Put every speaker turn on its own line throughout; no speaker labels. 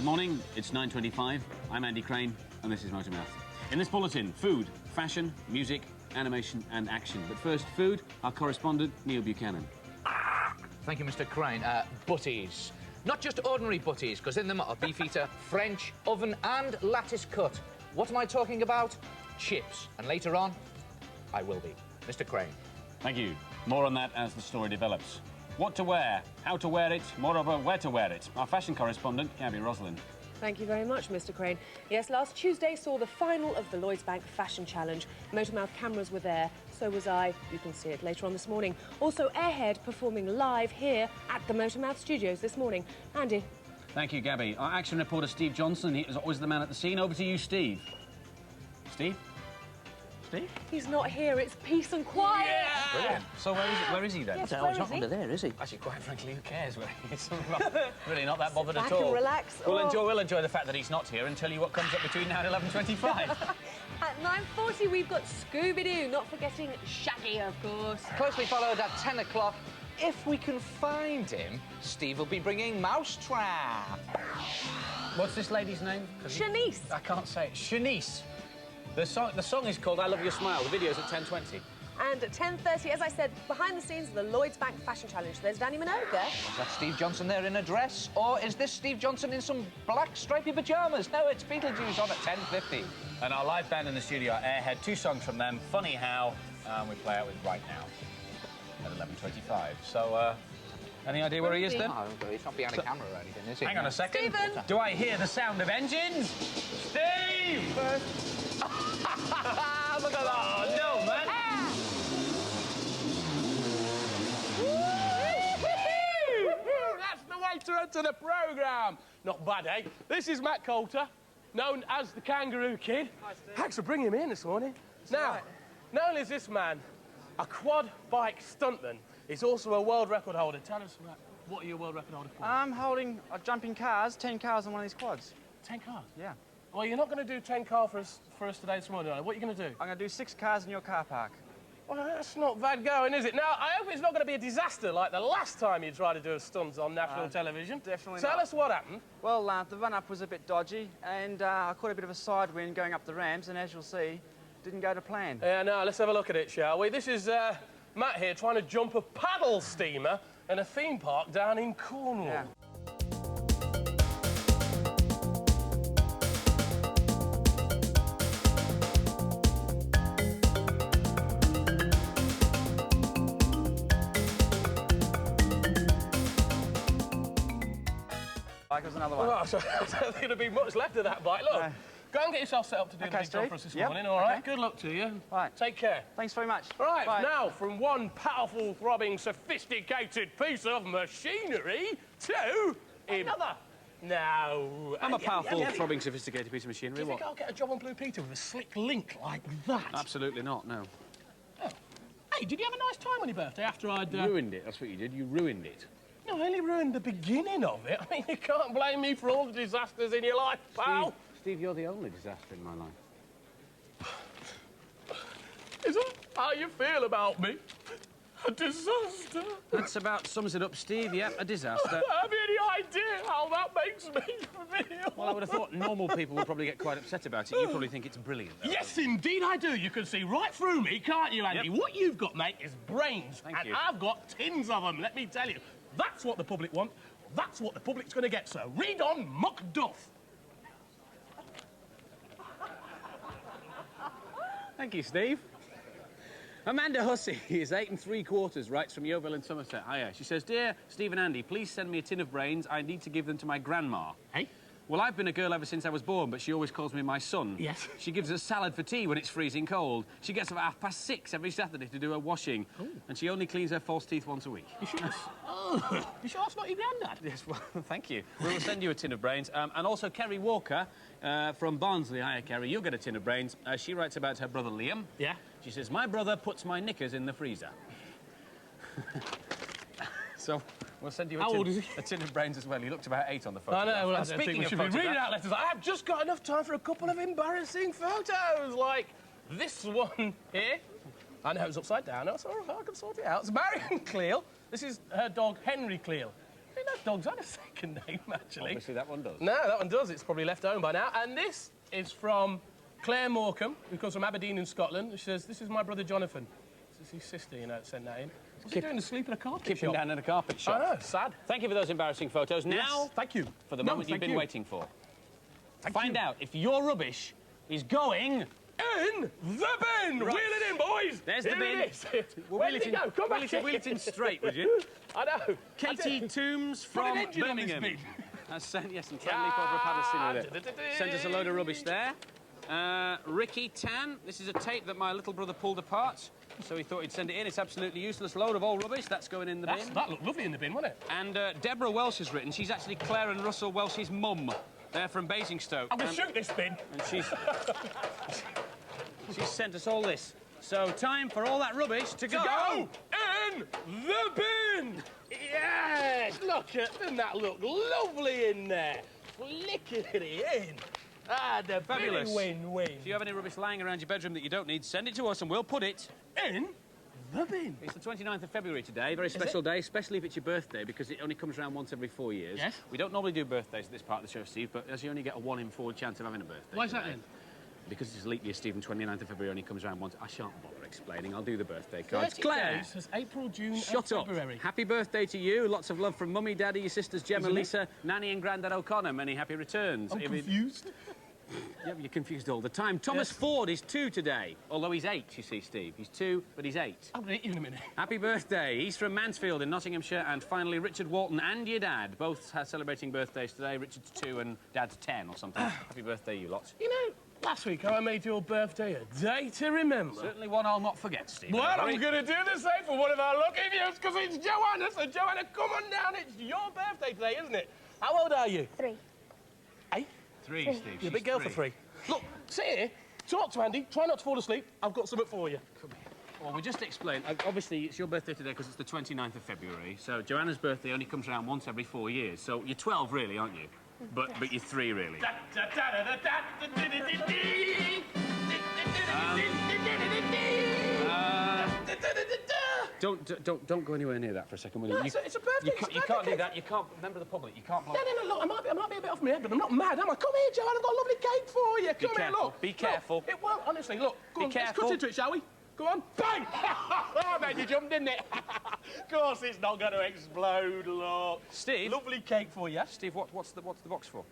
Good morning, it's 9:25. I'm Andy Crane, and this is Motormouth. In this bulletin, food, fashion, music, animation and action. But first, food, our correspondent, Neil Buchanan.
Thank you, Mr. Crane. Butties. Not just ordinary butties, because in them are beefeater, French, oven and lattice cut. What am I talking about? Chips. And later on, I will be. Mr. Crane.
Thank you. More on that as the story develops. What to wear, how to wear it, moreover, where to wear it. Our fashion correspondent, Gabby Roslin.
Thank you very much, Mr. Crane. Yes, last Tuesday saw the final of the Lloyds Bank Fashion Challenge. Motormouth cameras were there, so was I. You can see it later on this morning. Also, Airhead performing live here at the Motormouth studios this morning. Andy.
Thank you, Gabby. Our action reporter, Steve Johnson, he is always the man at the scene. Over to you, Steve. Steve? Steve?
He's not here. It's peace and quiet.
Yeah! Brilliant. So where is he then?
Yes,
Oh, he's not under there, is he?
Actually, quite frankly, who cares where he is? Really not that bothered
Back
at all.
and relax.
We'll enjoy the fact that he's not here and tell you what comes up between now and 11:25.
At 9:40, we've got Scooby-Doo, not forgetting Shaggy, of course.
Closely followed at 10 o'clock. If we can find him, Steve will be bringing Mousetrap.
What's this lady's name?
Shanice.
I can't say it. Shanice. The song is called I Love Your Smile. The video's at 10:20.
And at 10:30, as I said, behind the scenes of the Lloyds Bank Fashion Challenge, there's Danny Minogue.
Is that Steve Johnson there in a dress? Or is this Steve Johnson in some black stripy pyjamas? No, it's Beetlejuice on at 10:50.
And our live band in the studio are Airhead. 2 songs from them, Funny How, we play out with Right Now at 11:25. So, any idea where he is then?
Oh, he's not behind a camera or anything, is he?
Hang on a second.
Stephen!
Do I hear the sound of engines? Steve! Look at that! Oh, no, man!
That's the way to enter the programme. Not bad, eh? This is Matt Coulter, known as the Kangaroo Kid. Hi, Steve. Thanks for bringing him in this morning. Now, not only is this man a quad bike stuntman, he's also a world record holder. Tell us, Matt, what are you a world record holder for?
I'm holding jumping cars, 10 cars on one of these quads.
10 cars?
Yeah.
Well, you're not going to do 10 cars for us today this morning, are you? What are you going to do?
I'm going to do 6 cars in your car park.
Well, that's not bad going, is it? Now, I hope it's not going to be a disaster like the last time you tried to do a stunt on national television.
Definitely
Tell
not.
us what happened.
Well, the run-up was a bit dodgy, and I caught a bit of a side wind going up the ramps, and as you'll see, didn't go to plan.
Yeah, no, let's have a look at it, shall we? This is Matt here trying to jump a paddle steamer in a theme park down in Cornwall.
Yeah. Like was another one.
Well, I don't think there'll be much left of that bike. Look,
No.
go and get yourself set up to do the big job
Steve.
for us this
Yep.
morning, all right?
Okay.
Good luck to you.
Right.
Take care.
Thanks very much.
All right,
Bye.
now, from one powerful, throbbing, sophisticated piece of machinery to...
Another?
No.
I'm a powerful, throbbing, sophisticated piece of
Do
machinery.
you think
What?
I'll get a job on Blue Peter with a slick link like that?
Absolutely not, no.
Oh. Hey, did you have a nice time on your birthday after I'd...
Ruined it, that's what you did. You ruined it.
No, I only ruined the beginning of it. I mean, you can't blame me for all the disasters in your life, pal.
Steve, you're the only disaster in my life.
Is that how you feel about me? A disaster?
That's about sums it up, Steve. Yep, a disaster.
Have you any idea how that makes me feel?
Well, I would have thought normal people would probably get quite upset about it. You probably think it's brilliant, though.
Yes, indeed I do. You can see right through me, can't you, Andy?
Yep.
What you've got, mate, is brains.
Thank
and
you.
I've got tins of them, let me tell you. That's what the public want. That's what the public's going to get, so read on, Macduff.
Thank you, Steve. Amanda Hussey is 8 3/4, writes from Yeovil in Somerset. Hiya. She says, Dear Steve and Andy, please send me a tin of brains. I need to give them to my grandma.
Hey?
Well, I've been a girl ever since I was born, but she always calls me my son.
Yes.
She gives us salad for tea when it's freezing cold. She gets up at 6:30 every Saturday to do her washing. Ooh. And she only cleans her false teeth once a week.
You sure? You sure it's not your granddad?
Yes, well, thank you. We'll send you a tin of brains. And also Kerry Walker from Barnsley. Hiya, Kerry. You'll get a tin of brains. She writes about her brother Liam.
Yeah?
She says, my brother puts my knickers in the freezer. So we'll send you
How old is he?
a tin of brains as well. He looked about 8 on the photograph.
I know, well, I
And
don't think
speaking
we
of
should be reading
photographs-
out letters. I have just got enough time for a couple of embarrassing photos, like this one here. I know it's upside down. That's all right, I can sort it out. It's Marion Cleal. This is her dog, Henry Cleal. I think that dog's had a second name, actually.
Obviously, that one does.
No, that one does. It's probably left home by now. And this is from Claire Morecambe, who comes from Aberdeen in Scotland. She says, this is my brother Jonathan. This is his sister, you know, that sent that in. What's he doing asleep in a carpet shop?
Keep him down in a carpet shop.
I know, sad.
Thank you for those embarrassing photos.
Yes,
Now,
thank you.
for the moment you've been waiting for. Find
you.
out if your rubbish is going...
In the bin!
Right.
Wheel it in, boys!
There's the
Here
bin.
it is.
We'll
Where
wheel
did
it
it go? Come back
wheel it in straight, would you?
I know.
Katie Toombs
Put an
from
engine on this
Birmingham
bin.
has sent, yes, and try and leap over a Paddison with it. Sent us a load of rubbish there. Ricky Tan, this is a tape that my little brother pulled apart, so he thought he'd send it in. It's absolutely useless load of old rubbish. That's going in the bin.
That looked lovely in the bin, wasn't it?
And Deborah Welsh has written. She's actually Claire and Russell Welsh's mum. They're from Basingstoke.
I'm going to shoot this bin.
And she's sent us all this. So time for all that rubbish to go
in the bin. Yes, look at, doesn't that look lovely in there? Flicking it in. Ah, the
Fabulous.
win-win.
If you have any rubbish lying around your bedroom that you don't need, send it to us and we'll put it
In the bin.
It's the 29th of February today, very special day, especially if it's your birthday, because it only comes around once every 4 years.
Yes.
We don't normally do birthdays at this part of the show, Steve, but as you only get a 1 in 4 chance of having a birthday.
Why is that
today,
then?
Because it's leap year, Stephen, 29th of February only comes around once. I shan't bother explaining. I'll do the birthday cards.
30
Claire!
days has April, June
Shut
and
up.
February.
Happy birthday to you. Lots of love from Mummy, Daddy, your sisters Gemma,
Isn't it?
Lisa, Nanny and Grandad O'Connor. Many happy returns.
I'm confused.
Yeah, you're confused all the time. Thomas
Yes.
Ford is 2 today, although he's 8, you see, Steve. He's 2, but he's 8.
I'm going to eat you in a minute.
Happy birthday. He's from Mansfield in Nottinghamshire. And finally, Richard Walton and your dad, both celebrating birthdays today. Richard's 2 and Dad's 10 or something. Happy birthday, you lot.
You know, last week I made your birthday a day to remember.
Certainly one I'll not forget, Steve.
Well, I'm going to do the same for one of our lucky viewers because it's Joanna. So, Joanna, come on down. It's your birthday today, isn't it? How old are you?
3.
Eh?
3, Steve.
You're a big girl for 3. Look, sit here, talk to Andy, try not to fall asleep. I've got something for you.
Well, we just explained. Obviously, it's your birthday today because it's the 29th of February. So Joanna's birthday only comes around once every 4 years. So you're 12, really, aren't you? But you're 3, really. Don't go anywhere near that for a second, will you?
No, it's a birthday.
You can't do that. You can't. Remember the public. You can't blow.
No, look, I might be a bit off my head, but I'm not mad, am I? Come here, Joanna, I've got a lovely cake for you. Come here,
careful,
look.
be careful.
Look, it won't, honestly, look. Go on, let's
careful.
cut into it, shall we? Go on. Bang! Oh, made you jump, didn't it? Of course it's not going to explode, look.
Steve.
Lovely cake for you.
Steve, what's the box for?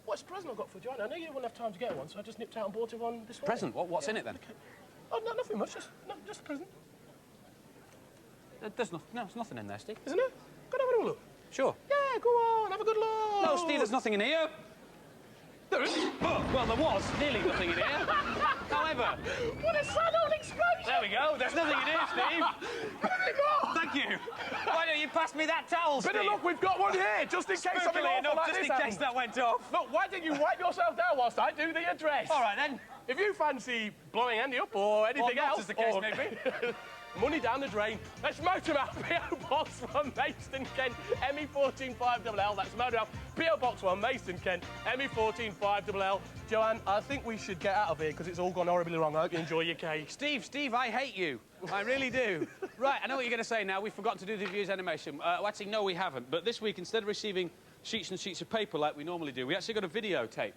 What's the present I got for Joanna? I know you wouldn't have time to get one, so I just nipped out and bought her one this morning.
Present? What's in it then?
Oh, no, nothing much, just a present.
There's nothing in there, Steve.
Isn't it? Go and have a look.
Sure.
Yeah, go on, have a good look.
No, Steve, there's nothing in here.
There isn't.
Oh, well, there was nearly nothing in here. However,
What a sad old explosion!
there we go. There's nothing in here, Steve. Thank you. Why don't you pass me that towel, Steve?
Bit of luck, we've got one here, just in case something
Spookily
awful
enough,
like
just
this
in case
happens.
that went off.
Look, why don't you wipe yourself down whilst I do the address?
All right, then.
If you fancy blowing Andy up or anything
not,
else,
as the case
or
may be.
money down the drain, that's Motormouth, P.O. Box 1, Maidstone, Kent, ME145LL. That's Motormouth, P.O. Box 1, Maidstone, Kent, ME145LL. Joanne, I think we should get out of here because it's all gone horribly wrong. I hope you enjoy your cake.
Steve, I hate you. I really do. Right, I know what you're going to say now. We've forgotten to do the viewers animation. Actually, no, we haven't. But this week, instead of receiving sheets and sheets of paper like we normally do, we actually got a videotape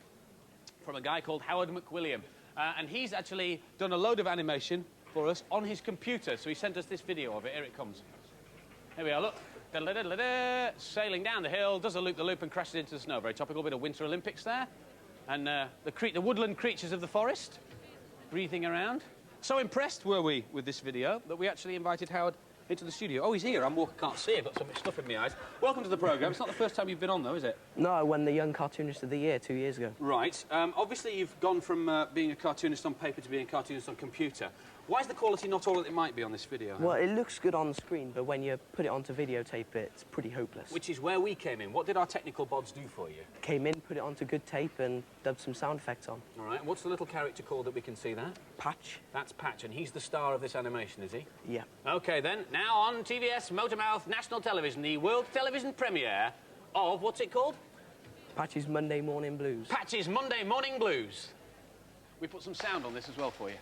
from a guy called Howard McWilliam. And he's actually done a load of animation for us on his computer. So he sent us this video of it. Here it comes. Here we are, look. Da-da-da-da-da. Sailing down the hill, does a loop-the-loop and crashes into the snow. Very topical bit of Winter Olympics there. And the woodland creatures of the forest breathing around. So impressed were we with this video that we actually invited Howard into the studio. Oh, he's here. Can't see. I've got some stuff in my eyes. Welcome to the programme. It's not the first time you've been on, though, is it?
No, I won the Young Cartoonist of the Year 2 years ago.
Right. Obviously, you've gone from being a cartoonist on paper to being a cartoonist on computer. Why is the quality not all that it might be on this video?
Well, it looks good on the screen, but when you put it onto videotape, it's pretty hopeless.
Which is where we came in. What did our technical bods do for you?
Came in, put it onto good tape, and dubbed some sound effects on.
All right. What's the little character called that we can see there?
Patch?
That's Patch, and he's the star of this animation, is he?
Yeah.
OK, then. Now on TVS Motormouth National Television, the world television premiere of, what's it called?
Patch's Monday Morning Blues.
Patch's Monday Morning Blues. We put some sound on this as well for you.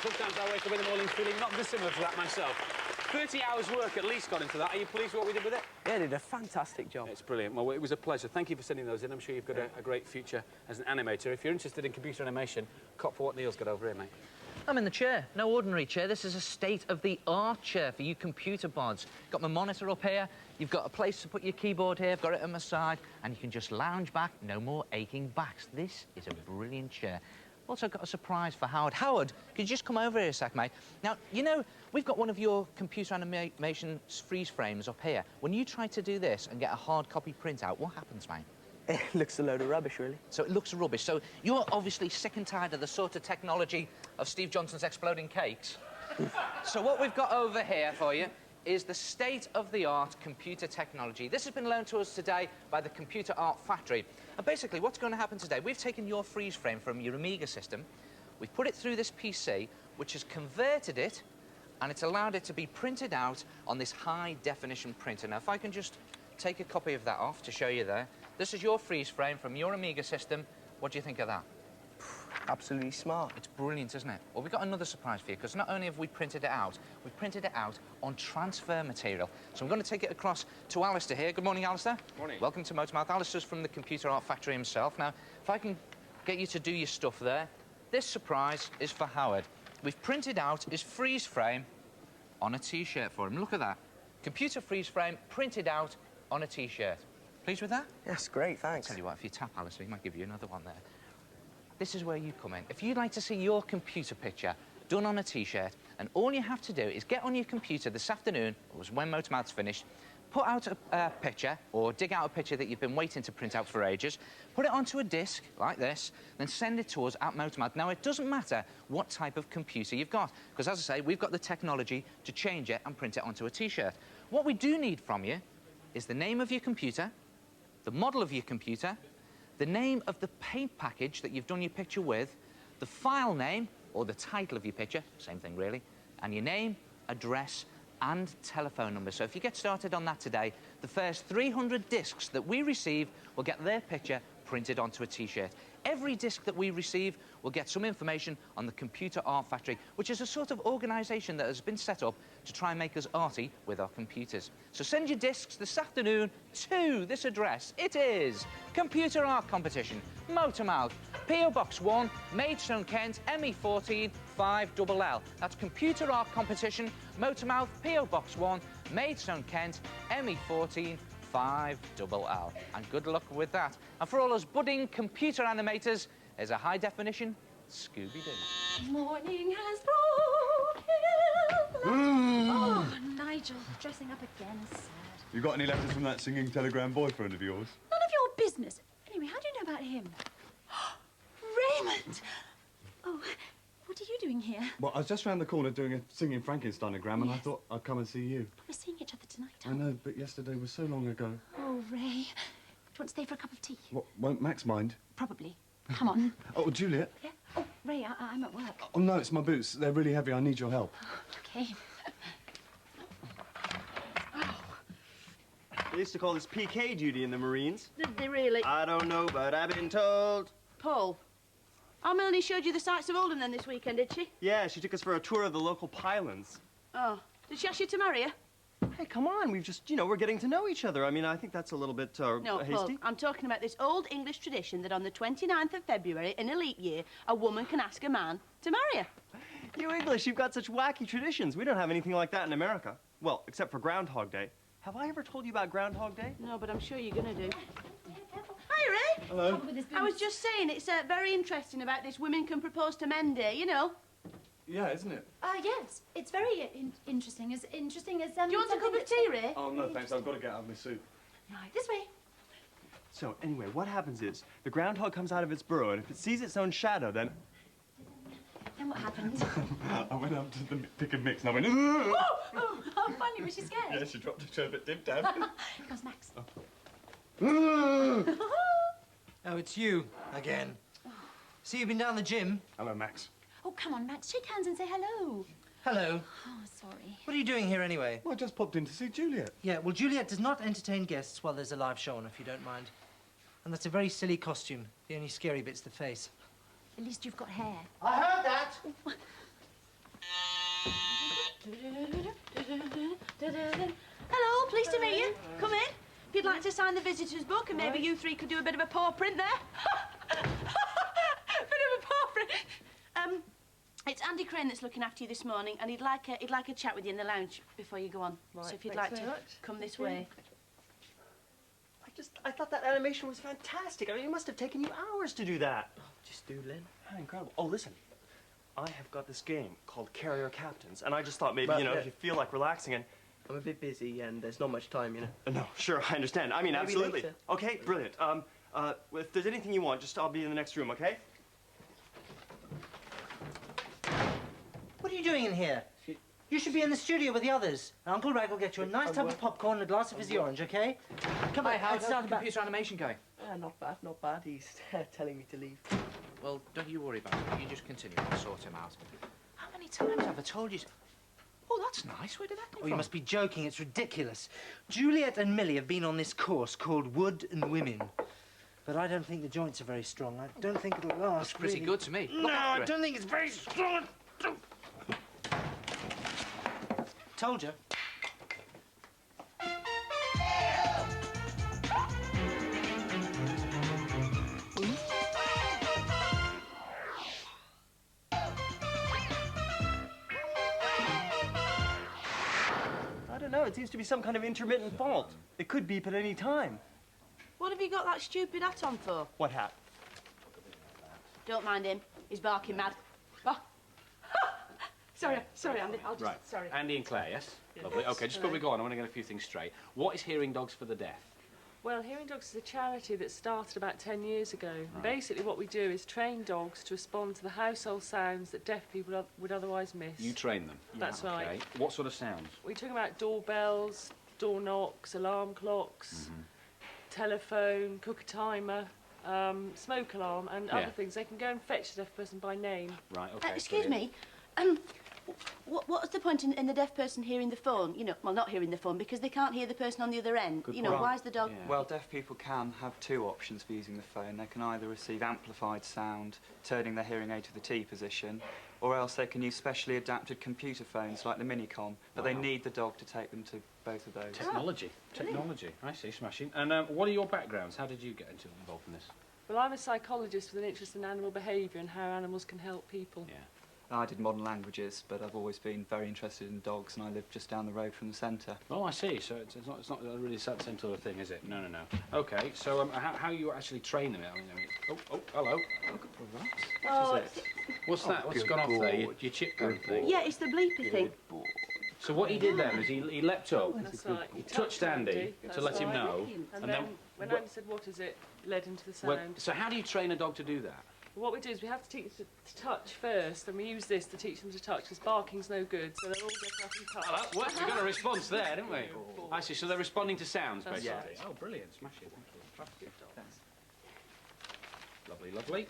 Sometimes I wake up in the morning feeling not dissimilar to that myself. 30 hours work at least got into that. Are you pleased with what we did with it?
Yeah, did a fantastic job.
It's brilliant. Well, it was a pleasure. Thank you for sending those in. I'm sure you've got a great future as an animator. If you're interested in computer animation, cop for what Neil's got over here, mate.
I'm in the chair. No ordinary chair. This is a state-of-the-art chair for you computer bods. Got my monitor up here. You've got a place to put your keyboard here. I've got it at my side. And you can just lounge back. No more aching backs. This is a brilliant chair. Also got a surprise for Howard. Howard, could you just come over here a sec, mate? Now, you know, we've got one of your computer animation freeze frames up here. When you try to do this and get a hard copy printout, what happens, mate?
It looks a load of rubbish, really.
So it looks rubbish. So you're obviously sick and tired of the sort of technology of Steve Johnson's exploding cakes. So what we've got over here for you is the state-of-the-art computer technology. This has been loaned to us today by the Computer Art Factory. And basically, what's going to happen today, we've taken your freeze frame from your Amiga system, we've put it through this PC, which has converted it, and it's allowed it to be printed out on this high-definition printer. Now, if I can just take a copy of that off to show you there. This is your freeze frame from your Amiga system. What do you think of that?
Absolutely smart.
It's brilliant, isn't it? Well, we've got another surprise for you, because not only have we printed it out, we've printed it out on transfer material. So I'm going to take it across to Alistair here. Good morning, Alistair.
Morning.
Welcome to Motormouth. Alistair's from the Computer Art Factory himself. Now, if I can get you to do your stuff there, this surprise is for Howard. We've printed out his freeze frame on a T-shirt for him. Look at that. Computer freeze frame printed out on a T-shirt. Pleased with that?
Yes, great, thanks.
Tell you what, if you tap Alistair, he might give you another one there. This is where you come in. If you'd like to see your computer picture done on a T-shirt, and all you have to do is get on your computer this afternoon, or when Motormouth's finished, put out a picture, or dig out a picture that you've been waiting to print out for ages, put it onto a disc, like this, then send it to us at Motormouth. Now, it doesn't matter what type of computer you've got, because, as I say, we've got the technology to change it and print it onto a T-shirt. What we do need from you is the name of your computer, the model of your computer, the name of the paint package that you've done your picture with, the file name, or the title of your picture, same thing really, and your name, address, and telephone number. So if you get started on that today, the first 300 discs that we receive will get their picture printed onto a T-shirt. Every disc that we receive will get some information on the Computer Art Factory, which is a sort of organisation that has been set up to try and make us arty with our computers. So send your discs this afternoon to this address. It is Computer Art Competition, Motormouth, P.O. Box 1, Maidstone, Kent, ME14 5LL. That's Computer Art Competition, Motormouth, P.O. Box 1, Maidstone, Kent, ME14 5LL. And good luck with that. And for all us budding computer animators, there's a high-definition Scooby-Doo.
Morning has broken. Oh, Nigel, dressing up again is sad.
You got any letters from that singing telegram boyfriend of yours?
None of your business. Anyway, how do you know about him? Raymond! Oh, what are you doing here?
Well, I was just round the corner doing a singing Frankensteinogram, and I thought I'd come and see you.
We're seeing each other tonight.
I know, but yesterday was so long ago.
Oh, Ray. Do you want to stay for a cup of tea?
What, won't Max mind?
Probably. Come on.
Oh, Juliet?
Yeah? Oh, Ray, I'm at work.
Oh, no, it's my boots. They're really heavy. I need your help.
Okay.
They used to call this PK duty in the Marines.
Did they really?
I don't know, but I've been told.
Paul, our Melanie showed you the sights of Oldham then this weekend, did she?
Yeah, she took us for a tour of the local pylons.
Oh, did she ask you to marry her?
Hey, come on, we've just, you know, we're getting to know each other. I mean, I think that's a little bit
No,
hasty.
Paul, I'm talking about this old English tradition that on the 29th of February, in a leap year, a woman can ask a man to marry her.
You English, you've got such wacky traditions. We don't have anything like that in America. Well, except for Groundhog Day. Have I ever told you about Groundhog Day?
No, but I'm sure you're gonna do. Hi, Ray.
Hello.
I was just saying, it's very interesting about this women can propose to men day, you know.
Yeah, isn't it?
Yes, it's very interesting. As interesting as...
Do you want a cup of tea, Ray?
Oh, no, thanks. I've got to get out of my suit.
Right, this way.
So, anyway, what happens is, the groundhog comes out of its burrow, and if it sees its own shadow, then...
Then what happened?
I went up to the pick and mix, and I went...
Oh, funny, was she scared?
Yeah, she dropped a sherbet dip down.
Here comes Max.
Oh, it's you again. See, you've been down the gym.
Hello, Max.
Oh, come on, Max, shake hands and say hello.
Hello.
Oh, sorry.
What are you doing here anyway?
Well, I just popped in to see Juliet.
Yeah, well, Juliet does not entertain guests while there's a live show on, if you don't mind. And that's a very silly costume. The only scary bit's the face.
At least you've got hair.
I heard that!
Hello, pleased to meet you. Come in. If you'd like to sign the visitor's book, and maybe you three could do a bit of a paw print there. Bit of a paw print. It's Andy Crane that's looking after you this morning, and he'd like a chat with you in the lounge before you go on.
Right,
so if you'd
thanks
like to
very much.
come this way.
I thought that animation was fantastic. I mean, it must have taken you hours to do that.
Just doodling.
Oh, incredible. Oh, listen. I have got this game called Carrier Captains, and I just thought maybe,
Well,
you know,
yeah.
if you feel like relaxing and...
I'm a bit busy and there's not much time, you know.
No, sure, I understand. I mean,
Maybe
absolutely.
later.
Okay, brilliant. If there's anything you want, I'll be in the next room, okay?
What are you doing in here? You should be in the studio with the others. And Uncle Rag will get you a nice tub of popcorn and a glass of fizzy orange, okay? Come on,
Hi, how's
let's
the
start about...
computer animation going?
Not bad, not bad. He's telling me to leave.
Well, don't you worry about it. You just continue. I'll sort him out. How many times have I told you? Oh, that's nice. Where did that come
Oh,
from?
you must be joking. It's ridiculous. Juliet and Millie have been on this course called Wood and Women. But I don't think the joints are very strong. I don't think it'll last.
It's pretty
really.
good to me.
No,
Look after
I
it.
don't think it's very strong. Told you.
I don't know. It seems to be some kind of intermittent fault. It could beep at any time.
What have you got that stupid hat on for?
What hat?
Don't mind him. He's barking mad. Oh. Sorry, Andy. I'll just...
Right.
Sorry.
Andy and Claire, yes? Lovely. OK, just before we go on, I want to get a few things straight. What is Hearing Dogs for the Deaf?
Well, Hearing Dogs is a charity that started about 10 years ago. Right. Basically, what we do is train dogs to respond to the household sounds that deaf people would otherwise miss.
You train them?
That's
right.
right.
What sort of sounds?
We're talking about doorbells, door knocks, alarm clocks, telephone, cooker timer, smoke alarm, and other things. They can go and fetch the deaf person by name.
Right, OK.
Excuse me. What's the point in the deaf person hearing the phone? You know, well, not hearing the phone because they can't hear the person on the other end.
Good
you know,
point.
why is the dog...
Well, deaf people can have two options for using the phone. They can either receive amplified sound, turning their hearing aid to the T position, or else they can use specially adapted computer phones like the Minicom, but they need the dog to take them to both of those.
Technology. Technology. I see, smashing. And what are your backgrounds? How did you get involved in this?
Well, I'm a psychologist with an interest in animal behaviour and how animals can help people.
Yeah.
I did modern languages, but I've always been very interested in dogs, and I live just down the road from the centre.
Oh, I see. So it's not really the same sort of thing, is it? No. OK, so how you actually train them? I mean, oh, hello.
Oh,
What's that? What's gone off there? Your chip gun thing?
yeah, it's the bleepy thing.
So what he did then was he leapt up,
That's right.
he touched Andy to let him know,
And then when Andy said, what is it, led into the sound.
So how do you train a dog to do that?
What we do is we have to teach them to touch first, and we use this to teach them to touch, because barking's no good, so they'll all get up and touch.
Oh, well, we got a response there, didn't we? I see, so they're responding to sounds,
That's
basically.
right.
Oh, brilliant, smash it, thank you. Lovely, lovely.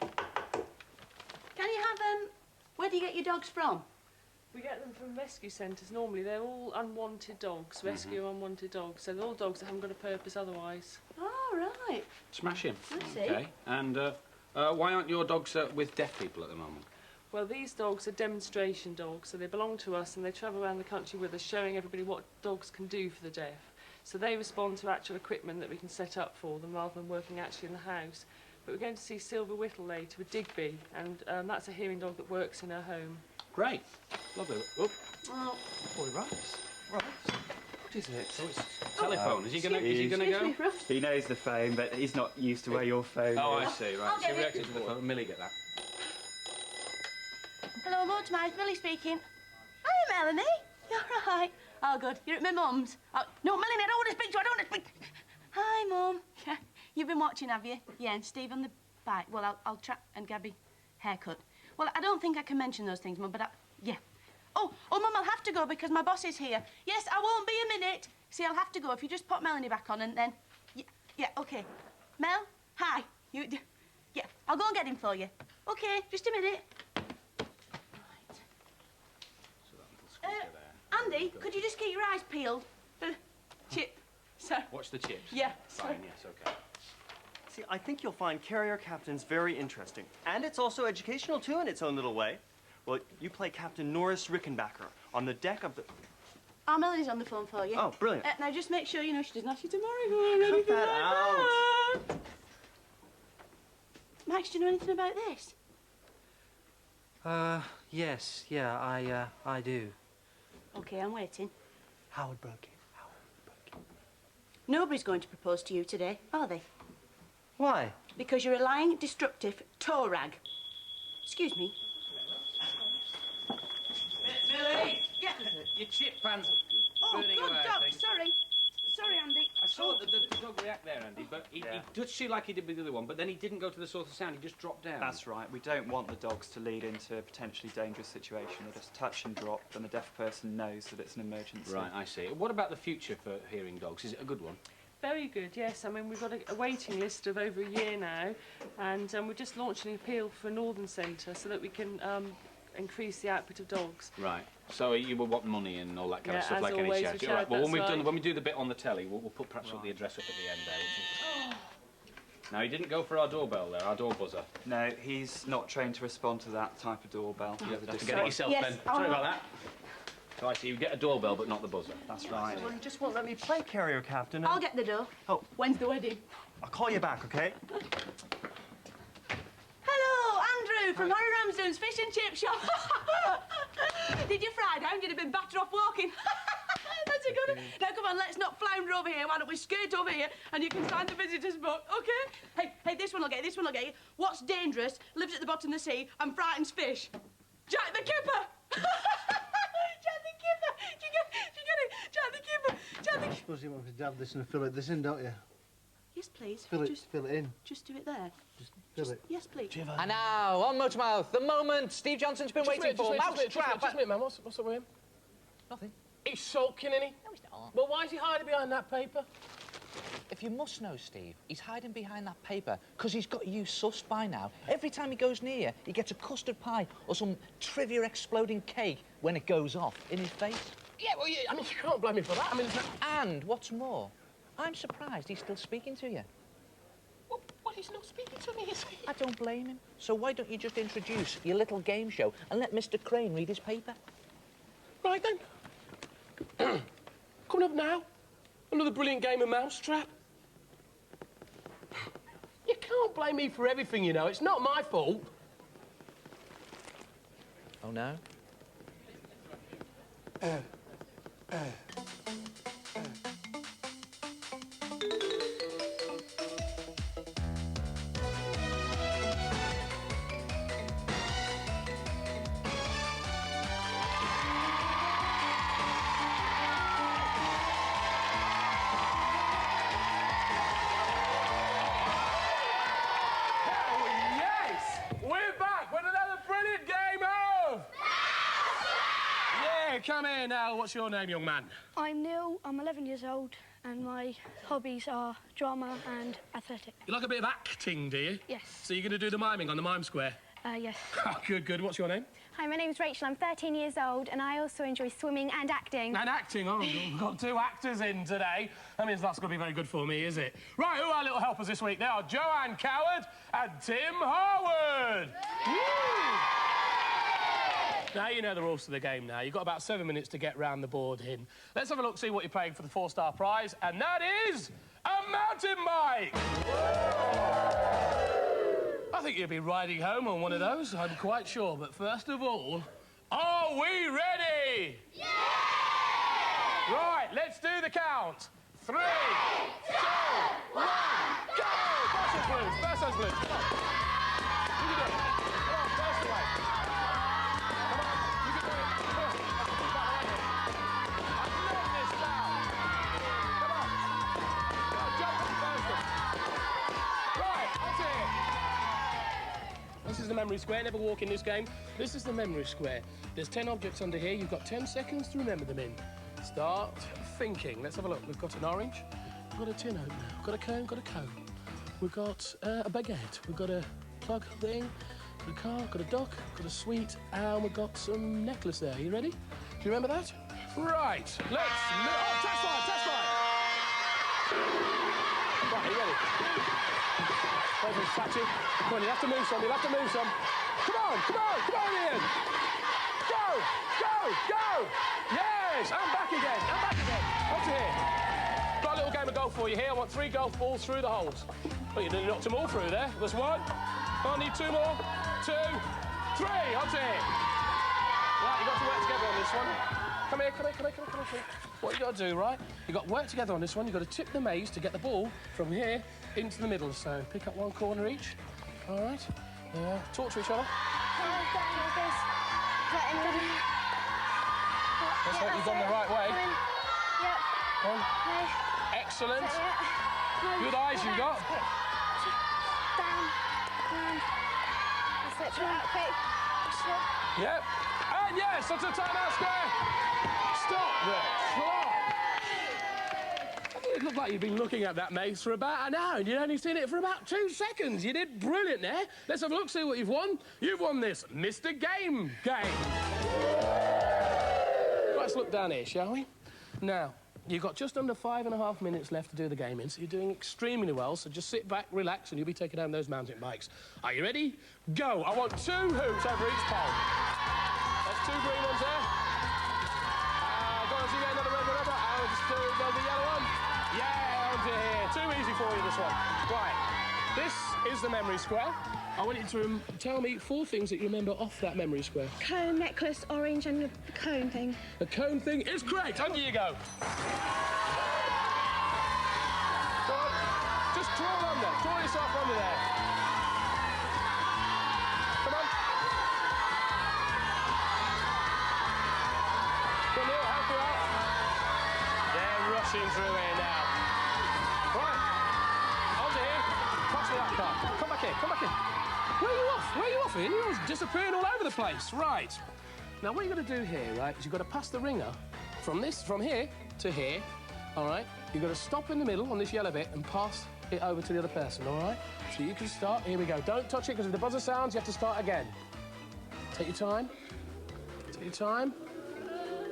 Can you have, where do you get your dogs from?
We get them from rescue centres normally. They're all unwanted dogs, rescue unwanted dogs. So they're all dogs that haven't got a purpose otherwise.
Oh, right.
Smashing.
I see.
Okay. And why aren't your dogs with deaf people at the moment?
Well, these dogs are demonstration dogs, so they belong to us and they travel around the country with us, showing everybody what dogs can do for the deaf. So they respond to actual equipment that we can set up for them rather than working actually in the house. But we're going to see Silver Whittle later with Digby, and that's a hearing dog that works in her home.
Great. Lovely. Oh.
Oh.
Boy, right. What is it?
Oh, it's telephone. Is he gonna go?
He knows the phone, but he's not used to where your phone is.
Oh, I see. Right.
I'll
So
get it.
reacted to the phone. Millie, get that.
Hello, Motormouth, Millie speaking. Hiya, Melanie. You're right. Oh, good. You're at my mum's. Oh, no, Melanie, I don't want to speak to you. I don't want to speak. Hi, Mum. Yeah. You've been watching, have you? Yeah, and Steve on the bike. Well, I'll try. And Gabby, haircut. Well, I don't think I can mention those things, Mum, but yeah. Oh, Mum, I'll have to go because my boss is here. Yes, I won't be a minute. See, I'll have to go. If you just put Melanie back on and then... Yeah, OK. Mel, hi. Yeah, I'll go and get him for you. OK, just a minute. Andy, could you just keep your eyes peeled? Chip, sir.
Watch the chips.
Yeah.
Fine, yes, OK.
See, I think you'll find carrier captains very interesting. And it's also educational, too, in its own little way. Well, you play Captain Norris Rickenbacker on the deck of the...
Oh, Melanie's on the phone for you.
Oh, brilliant.
Now, just make sure, you know, she doesn't ask you to marry her or anything
Cut that
like that. Max, do you know anything about this?
Yes, yeah, I do.
OK, I'm waiting.
Howard broke it.
Nobody's going to propose to you today, are they?
Why?
Because you're a lying, destructive tow rag. Excuse me.
Millie!
Yeah.
Your chip pan's
Oh,
burning
good
away, I
dog.
think.
Sorry. Sorry, Andy.
I saw the dog react there, Andy, but he does shoot like he did with the other one, but then he didn't go to the source of sound, he just dropped down.
That's right. We don't want the dogs to lead into a potentially dangerous situation. They just touch and drop, and the deaf person knows that it's an emergency.
Right, I see. What about the future for hearing dogs? Is it a good one?
Very good, yes. I mean, we've got a waiting list of over a year now, and we're just launching an appeal for a Northern Centre so that we can increase the output of dogs.
Right. So you will want money and all that kind of
Yeah,
stuff,
as
like
always,
any charity.
we
All right.
shout,
Well,
that's
when we do the bit on the telly, we'll put perhaps the address up at the end there. Now he didn't go for our doorbell there, our door buzzer.
No, he's not trained to respond to that type of doorbell.
You have to get it yourself,
Yes,
Ben. Sorry about that. So I see you get a doorbell, but not the buzzer.
That's right.
Well, you just won't let me play carrier captain. And...
I'll get the dough.
Oh.
When's the wedding?
I'll call you back, OK?
Hello, Andrew from Harry Ramsden's fish and chip shop. Did you fry down? You'd have been battered off walking. That's a good one. Now, come on, let's not flounder over here. Why don't we skate over here and you can sign the visitor's book, OK? Hey, this one will get you, this one will get you. What's dangerous, lives at the bottom of the sea and frightens fish? Jack the Kipper! Jack the Kipper! Do you get it? Jack the Kipper! Jack the Kipper!
I suppose you want to dab this and fill this in, don't you?
Yes, please.
Fill it in.
Just do it there.
Fill it.
Yes, please.
And now, on Motormouth, the moment Steve Johnson's been waiting for. Mousetrap.
Just a minute, man. What's up with him?
Nothing.
He's sulking, isn't he?
No, he's not.
Well, why is he hiding behind that paper?
If you must know, Steve, he's hiding behind that paper because he's got you sussed by now. Every time he goes near, he gets a custard pie or some trivia exploding cake when it goes off in his face.
Yeah, well, I mean, you can't blame me for that. I mean,
And what's more, I'm surprised he's still speaking to you.
well, he's not speaking to me, is he?
I don't blame him. So why don't you just introduce your little game show and let Mr. Crane read his paper?
Right, then. Coming up now, another brilliant game of Mousetrap. You can't blame me for everything, you know. It's not my fault.
Oh, no?
Yes! We're back with another brilliant game of... Yeah, come here now. What's your name, young man?
I'm Neil, I'm 11 years old, and my hobbies are drama and athletic.
You like a bit of acting, do you?
Yes.
So you're going to do the miming on the mime square?
Yes.
Good, good. What's your name?
Hi, my name's Rachel. I'm 13 years old, and I also enjoy swimming and acting.
And acting. Oh, we've got 2 actors in today. That means that's going to be very good for me, is it? Right, who are our little helpers this week? They are Joanne Coward and Tim Harwood. Now you know the rules to the game now. You've got about 7 minutes to get round the board in. Let's have a look, see what you're playing for the 4-star prize, and that is a mountain bike! I think you'll be riding home on one of those, I'm quite sure. But first of all, are we ready? Yeah! Right, let's do the count. 3, 2, 1, go! First one's blues, first one's blues. Come on. You can do it. Come on, first away. Come on, you can do it. Come on. Keep that right here. I'm letting this down. Come on. Go, jump on the first one. Right, that's it. This is the memory square. Never walk in this game. This is the memory square. There's 10 objects under here. You've got 10 seconds to remember them in. Start thinking. Let's have a look. We've got an orange. We've got a tin opener. We've got a cone. Got a cone. We've got a baguette. We've got a plug thing. Got a car. Got a duck. Got a sweet. And we've got some necklace there. Are you ready? Do you remember that? Right. Let's. Oh, test fire! Test fire! Right. Are you ready? Statue. Come on, you'll have to move some, you'll have to move some. Come on, come on, come on, Ian. Go, go, go. Yes, and back again, and back again. Up to here. Got a little game of golf for you here. I want 3 golf balls through the holes. Well, you knocked them all through there. There's 1. I need 2 more. 2, 3. Up to here. Right, you've got to work together on this one. Come here, come here, come here, come here, come here. What you got to do, right? You've got to work together on this one. You've got to tip the maze to get the ball from here into the middle. So pick up 1 corner each. All right. Talk to each other. Let's hope you've gone the right way.
Yep.
Excellent. Good eyes you've got.
Down. That's it. Okay.
Yep. And yes, that's a timeout square. Stop the clock. It looked like you'd been looking at that maze for about an hour and you'd only seen it for about 2 seconds. You did brilliant there. Let's have a look, see what you've won. You've won this Mr. Game game. Let's look down here, shall we? Now, you've got just under 5.5 minutes left to do the game in, so you're doing extremely well, so just sit back, relax, and you'll be taking home those mountain bikes. Are you ready? Go. I want 2 hoops over each pole. There's 2 green ones there. Go on, so you get another red one over. And just do the yellow one. Yeah, onto here. Too easy for you, this one. Right. This is the memory square. I want you to tell me 4 things that you remember off that memory square.
Cone, necklace, orange, and the cone thing.
The cone thing is correct. Under you go. Go on. Just crawl under. Crawl yourself under there. Come on. Come on, Neil, help you out. They're rushing through here now. Right. Onto here. Pass me that car. Come back here. Come back here. Where are you off? Where are you off, Ian? You're disappearing all over the place. Right. Now, what you've got to do here, right, is you've got to pass the ringer from here to here, all right? You've got to stop in the middle on this yellow bit and pass it over to the other person, all right? So you can start. Here we go. Don't touch it, because if the buzzer sounds, you have to start again. Take your time. Take your time.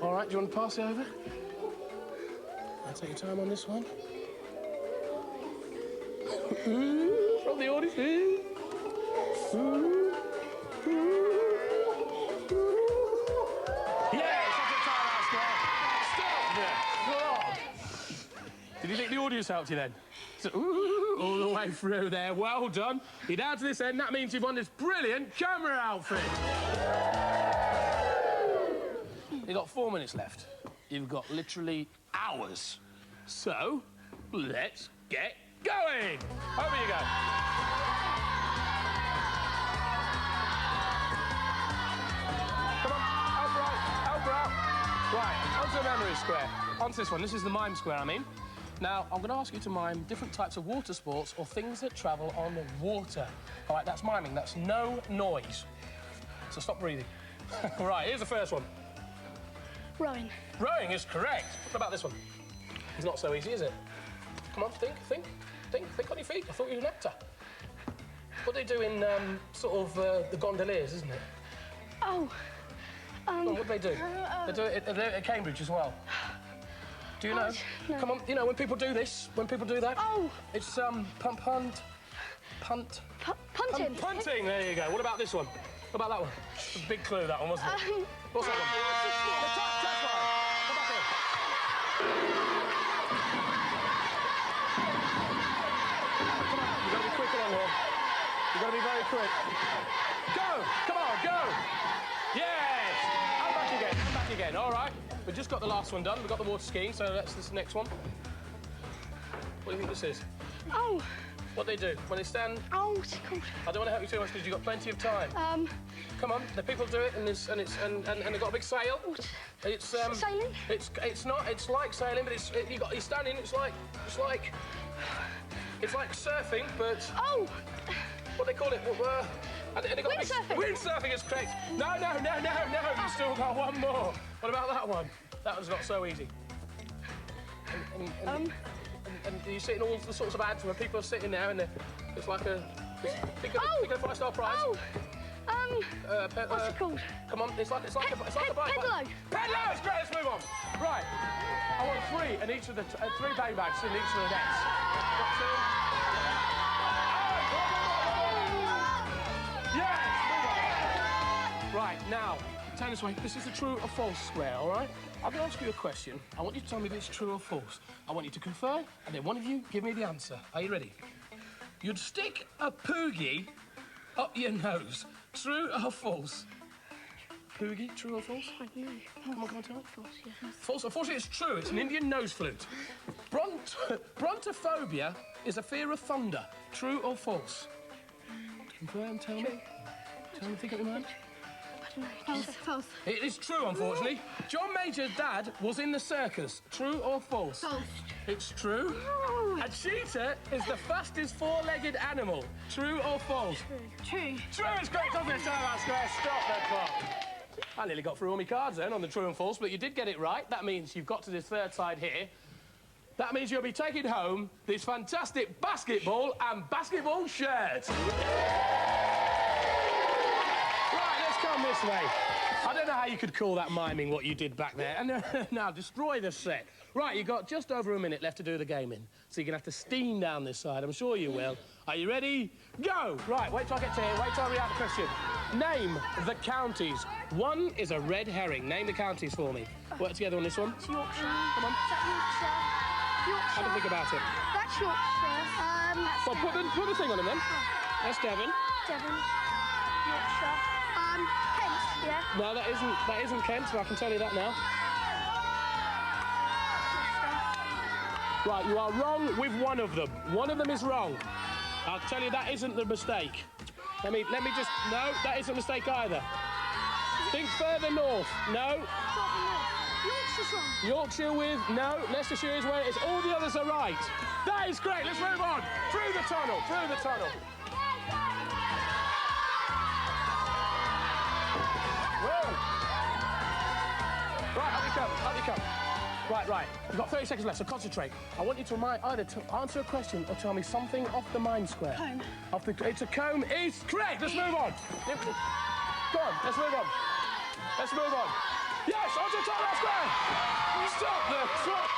All right, do you want to pass it over? Now, take your time on this one. From the audience. Yes, that's a timeout square. Stop the clock. Did you think the audience helped you then? So, all the way through there. Well done. You're down to this end. That means you've won this brilliant camera outfit. You've got 4 minutes left. You've got literally hours. So, let's get going. Over you go. Right, onto the memory square. Onto this one. This is the mime square, I mean. Now, I'm going to ask you to mime different types of water sports or things that travel on the water. All right, that's miming. That's no noise. So stop breathing. Right, here's the first one.
Rowing.
Rowing is correct. What about this one? It's not so easy, is it? Come on, think on your feet. I thought you were an actor. what they do in sort of the gondoliers, isn't it?
Oh.
What do they do? They do it at Cambridge as well. Do you know?
No.
Come on, you know, when people do this, when people do that.
Oh.
It's punting. Punting, there you go. What about this one? What about that one? It's a big clue, that one, wasn't it? What's that one? The touch one. Come back here. Come on, you've got to be quick along here. You've got to be very quick. Go! Come on, go! Yes! And back again, all right. We've just got the last one done. We've got the water skiing, so that's this next one. What do you think this is?
Oh.
What they do when they stand.
Oh, what's it called?
I don't want to help you too much because you've got plenty of time. Come on, the people do it, and they've got a big sail.
What?
It's
sailing.
It's not. It's like sailing, but you're standing. It's like surfing, but what they call it?
Windsurfing.
Windsurfing is correct. No. You still got one more. What about that one? That one's not so easy. And you see in all the sorts of ads where people are sitting there and it's like a think of a 5-star prize.
What's it called?
Come on, it's like a bike.
Pedalo.
Pedalo is great. Let's move on. Right. I want 3 in each of the 3 bag bags in each of the nets. Got 2. Yes. Move on. Right now, turn this way. This is the true or false square. All right. I'm going to ask you a question. I want you to tell me if it's true or false. I want you to confer, and then one of you give me the answer. Are you ready? You'd stick a poogie up your nose. True or false? Poogie, true or false?
I don't know.
Come on, tell me.
False, yeah.
False. Unfortunately, it's true. It's an Indian nose flute. Brontophobia is a fear of thunder. True or false? Confirm, tell me. Tell me, think of your mind.
False.
It is true, unfortunately. John Major's dad was in the circus. True or false?
False.
It's true. A cheetah is the fastest 4-legged animal. True or false?
True.
True is correct. Obviously, that's square. Stop that clock. I nearly got through all my cards then on the true and false, but you did get it right. That means you've got to this third side here. That means you'll be taking home this fantastic basketball and basketball shirt. Come this way. I don't know how you could call that miming what you did back there. And now, destroy the set. Right, you've got just over a minute left to do the game in. So you're going to have to steam down this side. I'm sure you will. Are you ready? Go! Right, wait till I get to here. Wait till I read out the question. Name the counties. 1 is a red herring. Name the counties for me. Work together on this one.
It's Yorkshire.
Come on.
Is that Yorkshire?
Have a think about it.
That's Yorkshire. That's
Well, put the thing on them then. That's Devon.
Devon. Yorkshire. Kent, yeah?
No, that isn't Kent, so I can tell you that now. Right, you are wrong with one of them. One of them is wrong. I'll tell you that isn't the mistake. Let me just... No, that isn't a mistake either. Think further north. No.
Yorkshire's wrong.
Yorkshire with... No. Leicestershire is where it is. All the others are right. That is great. Let's move on. Through the tunnel. Through the tunnel. Whoa. Right, up you come. Up you come. Right. You've got 30 seconds left, so concentrate. I want you to either to answer a question or tell me something off the mind square.
Comb.
It's a comb is correct. Let's move on. Go on, let's move on. Let's move on. Yes, onto the top square. Stop the clock.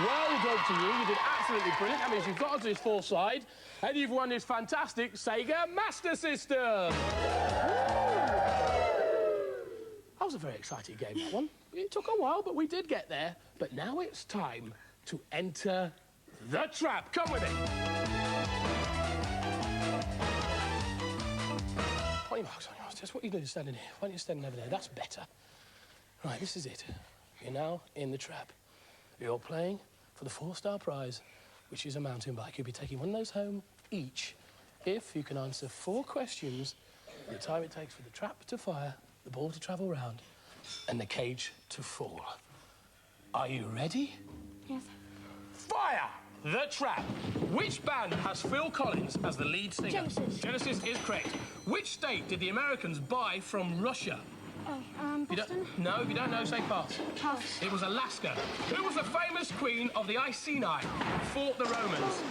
Well done to you. You did absolutely brilliant. That means you've got onto this fourth side, and you've won this fantastic Sega Master System. That was a very exciting game, that one. It took a while, but we did get there. But now it's time to enter the trap. Come with it. Put your marks on yours. That's what you do standing here. Why don't you stand over there? That's better. Right, this is it. You're now in the trap. You're playing for the 4-star prize, which is a mountain bike. You'll be taking one of those home each if you can answer 4 questions in the time it takes for the trap to fire, the ball to travel round, and the cage to fall. Are you ready?
Yes.
Fire the trap. Which band has Phil Collins as the lead singer?
Genesis.
Genesis is correct. Which state did the Americans buy from Russia?
Boston?
No, if you don't know, say pass.
Pass.
It was Alaska. Who was the famous queen of the Iceni? Fought the Romans.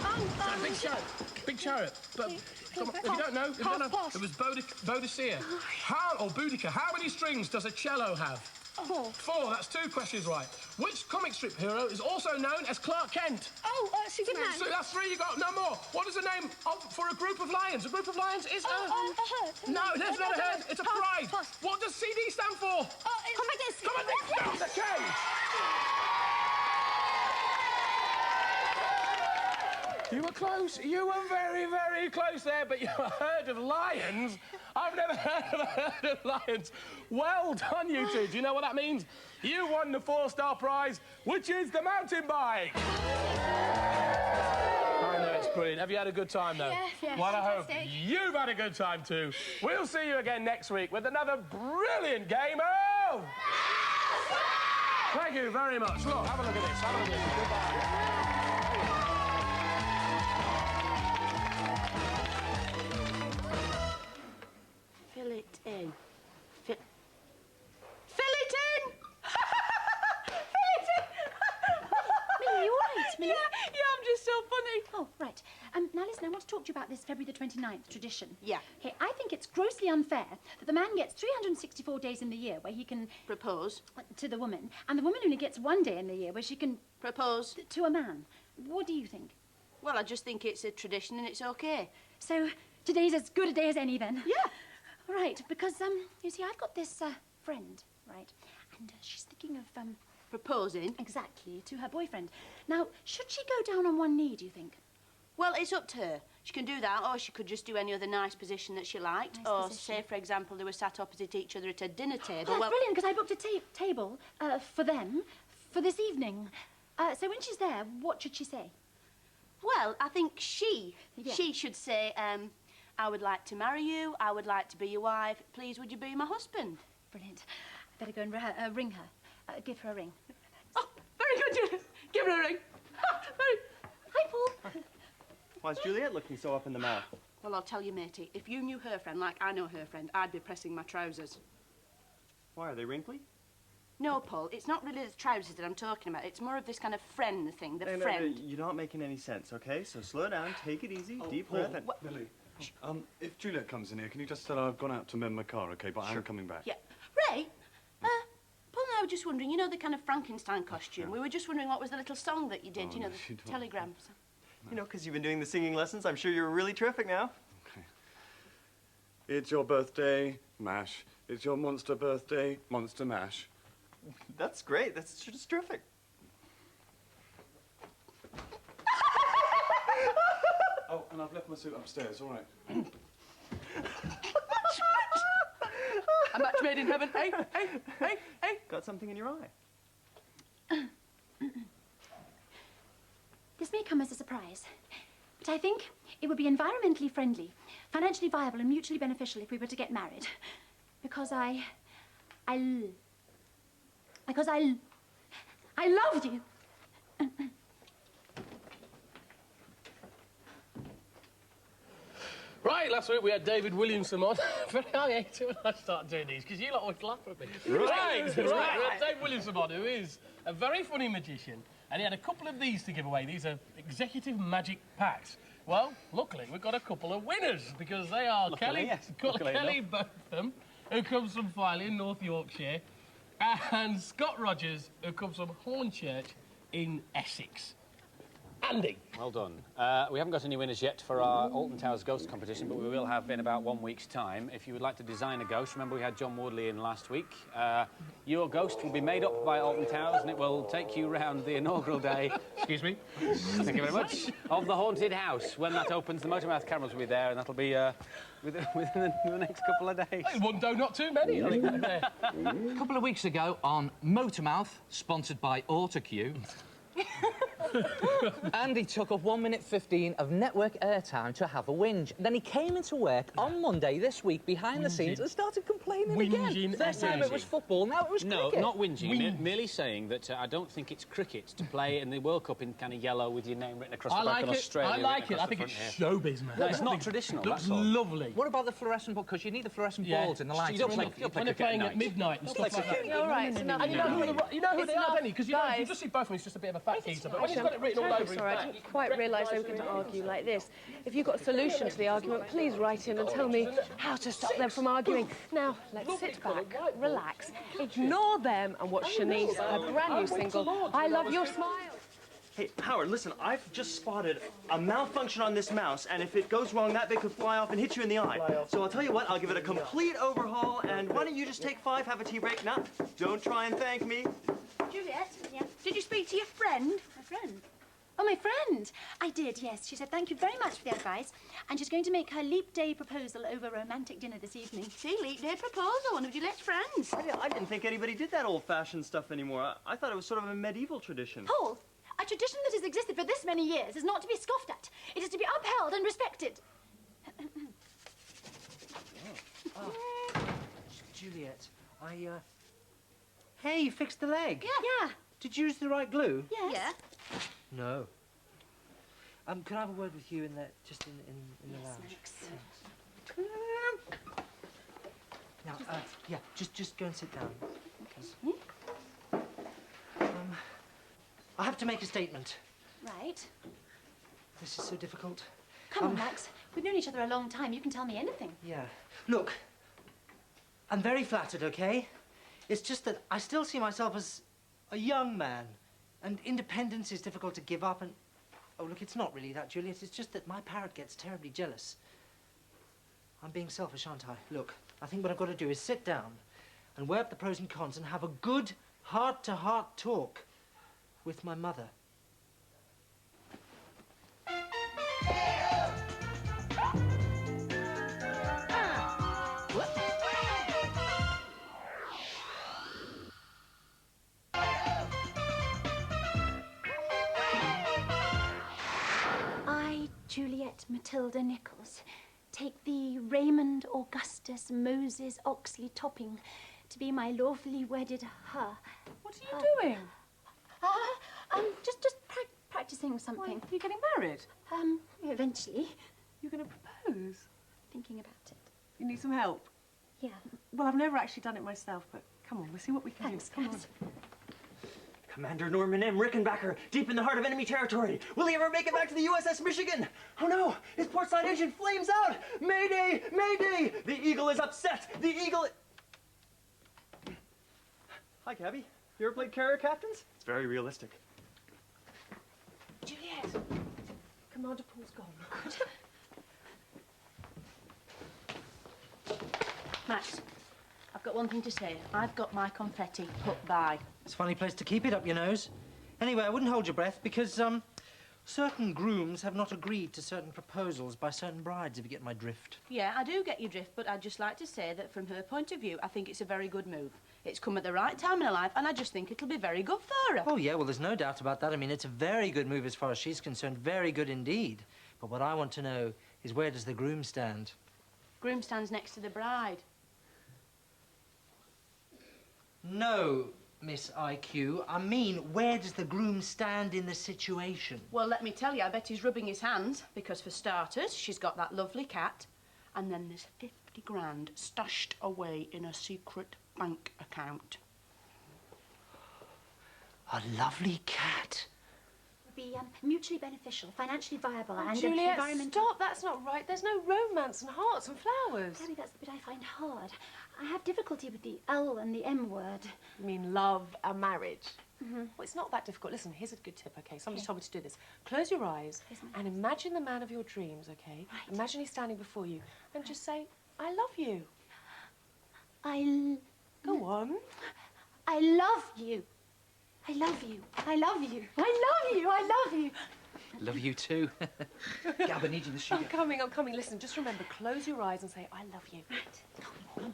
Big chariot. Big chariot. But come on, if you don't know, it was Boadicea. Boudica. How many strings does a cello have?
4.
4. That's 2 questions right. Which comic strip hero is also known as Clark Kent?
Superman.
So that's 3. You got no more. What is the name for a group of lions? A group of lions is
a herd.
No, it's not a herd. It's a pride.
Pass.
What does CD stand for?
Commanders.
That's the case. You were close. You were very, very close there, but you heard of lions? I've never heard of a herd of lions. Well done, you two. Do you know what that means? You won the 4-star prize, which is the mountain bike. I know, it's brilliant. Have you had a good time, though?
Yes.
Well, I hope you've had a good time, too. We'll see you again next week with another brilliant game of... Thank you very much. Look, have a look at this. Have a look at this. Goodbye.
Fill it in. Fill it in! Fill it in!
Millie, you all right, Millie?
Yeah, I'm just so funny.
Oh, right. Now listen, I want to talk to you about this February the 29th tradition.
Yeah.
Okay, I think it's grossly unfair that the man gets 364 days in the year where he can...
Propose.
To the woman, and the woman only gets 1 day in the year where she can...
Propose.
To a man. What do you think?
Well, I just think it's a tradition and it's okay.
So, today's as good a day as any, then?
Yeah.
Right, because, you see, I've got this, friend, right, and she's thinking of,
Proposing?
Exactly, to her boyfriend. Now, should she go down on one knee, do you think?
Well, it's up to her. She can do that, or she could just do any other nice position that she liked. Or, say, for example, they were sat opposite each other at a dinner table.
Oh, that's brilliant, because I booked a table for them for this evening. So when she's there, what should she say?
Well, I think she should say, I would like to marry you, I would like to be your wife, please would you be my husband?
Brilliant. I better go and ring her. Give her a ring.
Oh, very good, Juliet. Give her a ring.
Hi, Paul.
Why is Juliet looking so up in the mouth?
Well, I'll tell you, matey, if you knew her friend like I know her friend, I'd be pressing my trousers.
Why, are they wrinkly?
No, Paul, it's not really the trousers that I'm talking about. It's more of this kind of friend thing, the friend.
No, you're not making any sense, okay? So slow down, take it easy, deep breath. And...
Millie, if Juliet comes in here, can you just tell her I've gone out to mend my car, okay? But I am coming back.
Yeah. Ray, Paul and I were just wondering, you know the kind of Frankenstein costume? We were just wondering what was the little song that you did, you know, the telegram song.
You know, because you've been doing the singing lessons, I'm sure you're really terrific now.
Okay. It's your birthday, MASH. It's your monster birthday, Monster MASH.
That's great. That's just terrific.
Oh, and I've left my suit upstairs, all right.
A match made in heaven. Hey.
Got something in your eye.
This may come as a surprise, but I think it would be environmentally friendly, financially viable and mutually beneficial if we were to get married. Because I loved you.
Right, last week we had David Williamson on. I hate it when I start doing these, because you lot always laugh at me. Right. We had David Williamson on, who is a very funny magician, and he had a couple of these to give away. These are executive magic packs. Well, luckily, we've got a couple of winners, because they are Kelly Botham, who comes from Filey in North Yorkshire, and Scott Rogers, who comes from Hornchurch in Essex. Andy.
Well done. We haven't got any winners yet for our Alton Towers Ghost competition, but we will have in about 1 week's time. If you would like to design a ghost, remember we had John Wardley in last week. Your ghost will be made up by Alton Towers, and it will take you round the inaugural day. Excuse me. Thank you very much. Of the haunted house. When that opens, the Motormouth cameras will be there, and that'll be within the next couple of days.
Hey, one dough, not too many.
A couple of weeks ago on Motormouth, sponsored by AutoCue. And he took up 1 minute 15 of network airtime to have a whinge. Then he came into work on Monday this week behind the scenes and started complaining again. First time it was football, now it was cricket.
No, not whinging. Merely saying that I don't think it's cricket to play in the World Cup in kind of yellow with your name written across the back of Australia.
I like it. I think it's showbiz, man.
No, it's not traditional.
Looks
That's all.
lovely.
What about the fluorescent ball? Because you need the fluorescent balls in the lights.
You don't play
When they're playing at midnight and stuff like that.
All right, it's enough.
And you know who they are, don't you? Because you
Guys.
just see both of them, it's just a bit of a fat geezer. But when he's got it written all over his
Sorry, I
back...
didn't quite realise they were going to argue like this. If you've got a solution to the argument, please write in and tell me how to stop them from arguing. Now, let's sit back, relax, ignore them and watch Shanice, her brand new single, I Love Your Smile.
Hey, Howard, listen, I've just spotted a malfunction on this mouse, and if it goes wrong, that bit could fly off and hit you in the eye. So I'll tell you what, I'll give it a complete overhaul, and why don't you just take 5, have a tea break? Now, don't try and thank me.
Juliet, did you speak to your friend? My friend? Oh, my friend. I did, yes. She said thank you very much for the advice, and she's going to make her leap day proposal over romantic dinner this evening.
See, leap day proposal, one of Juliet's friends.
I didn't think anybody did that old-fashioned stuff anymore. I thought it was sort of a medieval tradition.
Paul, a tradition that has existed for this many years is not to be scoffed at. It is to be upheld and respected.
Juliet, Hey, you fixed the leg.
Yeah.
Did you use the right glue?
Yes.
Yeah.
No. Can I have a word with you in the the lounge? Now, yeah, just go and sit down. I have to make a statement.
Right.
This is so difficult.
Come on, Max. We've known each other a long time. You can tell me anything.
Yeah. Look, I'm very flattered, okay? It's just that I still see myself as a young man, and independence is difficult to give up, and... Oh, look, it's not really that, Juliet. It's just that my parrot gets terribly jealous. I'm being selfish, aren't I? Look, I think what I've got to do is sit down and weigh up the pros and cons and have a good heart-to-heart talk with my mother.
Juliet Matilda Nichols, take thee Raymond Augustus Moses Oxley Topping to be my lawfully wedded her.
What are you doing?
Just practicing something.
Why, are you getting married?
Eventually.
You're going to propose?
Thinking about it.
You need some help?
Yeah.
Well, I've never actually done it myself, but come on, we'll see what we can do. Come on.
Commander Norman M. Rickenbacker, deep in the heart of enemy territory. Will he ever make it back to the USS Michigan? Oh no, his port side engine flames out! Mayday! Mayday! The Eagle is upset! The Eagle... Hi, Cabby. You ever played Carrier Captains? It's very realistic.
Juliet! Commander Paul's gone.
Max, I've got one thing to say. I've got my confetti put by.
It's a funny place to keep it, up your nose. Anyway, I wouldn't hold your breath because, certain grooms have not agreed to certain proposals by certain brides, if you get my drift.
Yeah, I do get your drift, but I'd just like to say that from her point of view, I think it's a very good move. It's come at the right time in her life, and I just think it'll be very good for her.
Oh, yeah, well, there's no doubt about that. I mean, it's a very good move as far as she's concerned. Very good indeed. But what I want to know is where does the groom stand?
Groom stands next to the bride.
No, Miss IQ. I mean, where does the groom stand in the situation?
Well, let me tell you, I bet he's rubbing his hands, because for starters, she's got that lovely cat, and then there's 50 grand stashed away in a secret bank account.
A lovely cat.
Be mutually beneficial, financially viable, and
Juliet,
environmental...
stop. That's not right. There's no romance and hearts and flowers.
Daddy, that's the bit I find hard. I have difficulty with the L and the M word.
You mean love and marriage?
Mm-hmm.
Well, it's not that difficult. Listen, here's a good tip, okay? Somebody told me to do this. Close your eyes and imagine the man of your dreams, okay? Right. Imagine he's standing before you and just say, I love you. Go on.
I love you. I love you. I love you. I love you. I love you.
Love you too. Gab, I need you in the studio.
I'm coming. Listen, just remember, close your eyes and say, I love you.
Right. Come on.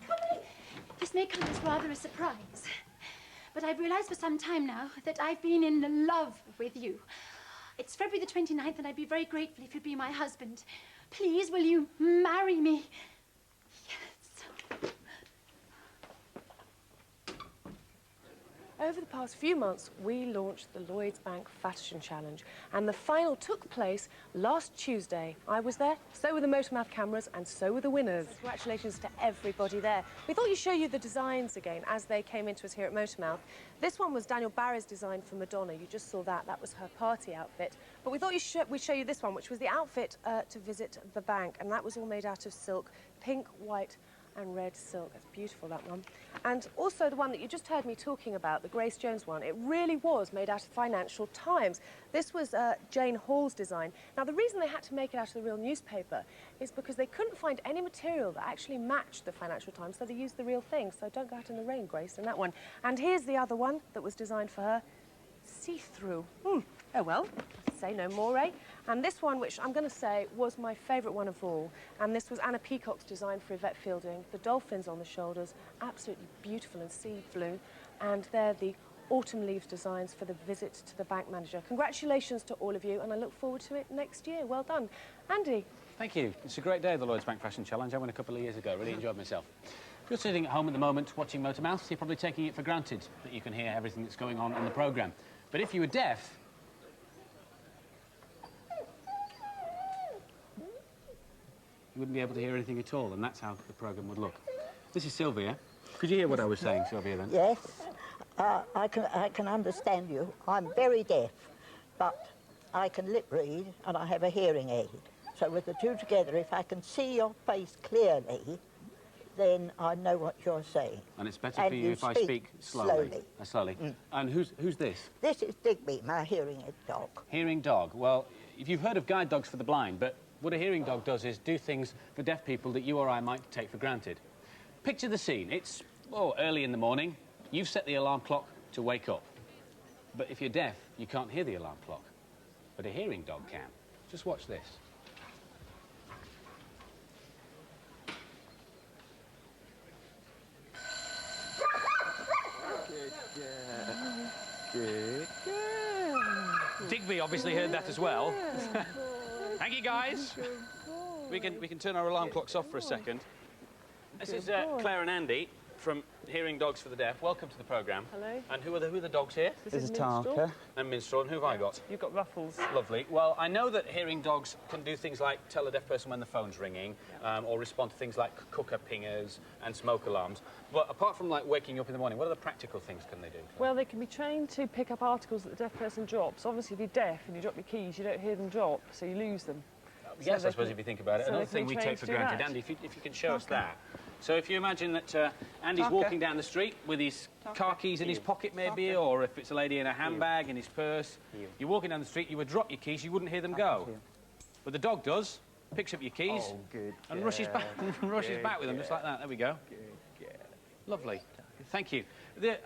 This may come as rather a surprise, but I've realized for some time now that I've been in love with you. It's February the 29th, and I'd be very grateful if you'd be my husband. Please, will you marry me? Yes.
Over the past few months, we launched the Lloyds Bank Fashion Challenge, and the final took place last Tuesday. I was there, so were the Motormouth cameras, and so were the winners. Congratulations to everybody there. We thought we'd show you the designs again as they came into us here at Motormouth. This one was Daniel Barry's design for Madonna. You just saw that. That was her party outfit. But we thought we'd show you this one, which was the outfit to visit the bank, and that was all made out of silk, pink, white, and red silk. That's beautiful, that one. And also the one that you just heard me talking about, the Grace Jones one, it really was made out of Financial Times. This was Jane Hall's design. Now, the reason they had to make it out of the real newspaper is because they couldn't find any material that actually matched the Financial Times, so they used the real thing. So don't go out in the rain, Grace, in that one. And here's the other one that was designed for her, see-through. Oh, well, say no more, eh? And this one, which I'm going to say was my favourite one of all, and this was Anna Peacock's design for Yvette Fielding. The dolphins on the shoulders, absolutely beautiful and sea blue, and they're the autumn leaves designs for the visit to the bank manager. Congratulations to all of you, and I look forward to it next year. Well done. Andy?
Thank you. It's a great day, the Lloyds Bank Fashion Challenge. I went a couple of years ago. Really enjoyed myself. If you're sitting at home at the moment watching Motormouth, you're probably taking it for granted that you can hear everything that's going on the programme. But if you were deaf, you wouldn't be able to hear anything at all, and that's how the programme would look. This is Sylvia. Could you hear what I was saying, Sylvia, then?
Yes, I can understand you. I'm very deaf, but I can lip read and I have a hearing aid. So with the two together, if I can see your face clearly, then I know what you're saying.
And it's better for you if I speak slowly. Slowly. And who's this?
This is Digby, my hearing aid dog.
Hearing dog. Well, if you've heard of guide dogs for the blind, but what a hearing dog does is do things for deaf people that you or I might take for granted. Picture the scene. It's, early in the morning. You've set the alarm clock to wake up. But if you're deaf, you can't hear the alarm clock. But a hearing dog can. Just watch this.
Good girl.
Digby obviously heard that as well. Thank you, guys. We can turn our alarm clocks off for a second. This is Claire and Andy from Hearing Dogs for the Deaf. Welcome to the programme.
Hello.
And who are the dogs here?
This is Tarka.
And Minstrel. And who have I got?
You've got Ruffles.
Lovely. Well, I know that hearing dogs can do things like tell a deaf person when the phone's ringing, or respond to things like cooker pingers and smoke alarms. But apart from, like, waking you up in the morning, what other practical things can they do?
Well, they can be trained to pick up articles that the deaf person drops. Obviously, if you're deaf and you drop your keys, you don't hear them drop, so you lose them.
Yes, I suppose if you think about it. Another thing we take for granted. Andy, if you can show us that. So if you imagine that Andy's walking down the street with his car keys in his pocket maybe, or if it's a lady in a handbag in his purse, you're walking down the street, you would drop your keys, you wouldn't hear them go. But the dog does, picks up your keys and rushes back with them just like that. There we go. Lovely. Thank you.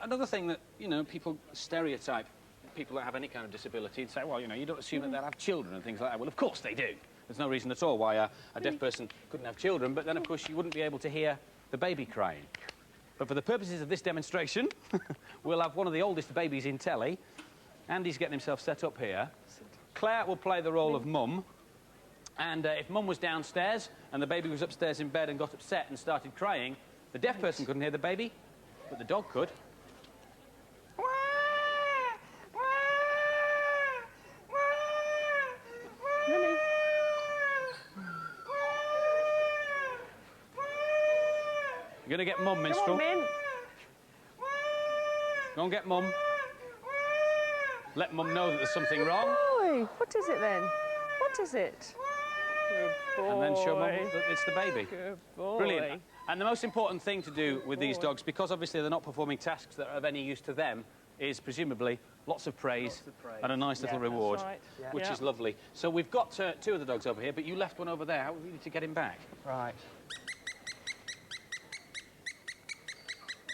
Another thing that, you know, people stereotype people that have any kind of disability and say, well, you know, you don't assume that they'll have children and things like that. Well, of course they do. There's no reason at all why a deaf person couldn't have children, but then, of course, you wouldn't be able to hear the baby crying. But for the purposes of this demonstration, we'll have one of the oldest babies in telly. Andy's getting himself set up here. Claire will play the role of Mum. And if Mum was downstairs and the baby was upstairs in bed and got upset and started crying, the deaf person couldn't hear the baby, but the dog could. You're going to get Mum, Minstrel.
Come on, Min.
Go and get Mum. Let Mum know that there's something wrong.
Boy, what is it then? What is it? Good boy.
And then show Mum that it's the baby.
Good boy.
Brilliant. And the most important thing to do with these dogs, because obviously they're not performing tasks that are of any use to them, is presumably lots of praise, and a nice little reward, which is lovely. So we've got two of the dogs over here, but you left one over there. How are we need to get him back?
Right.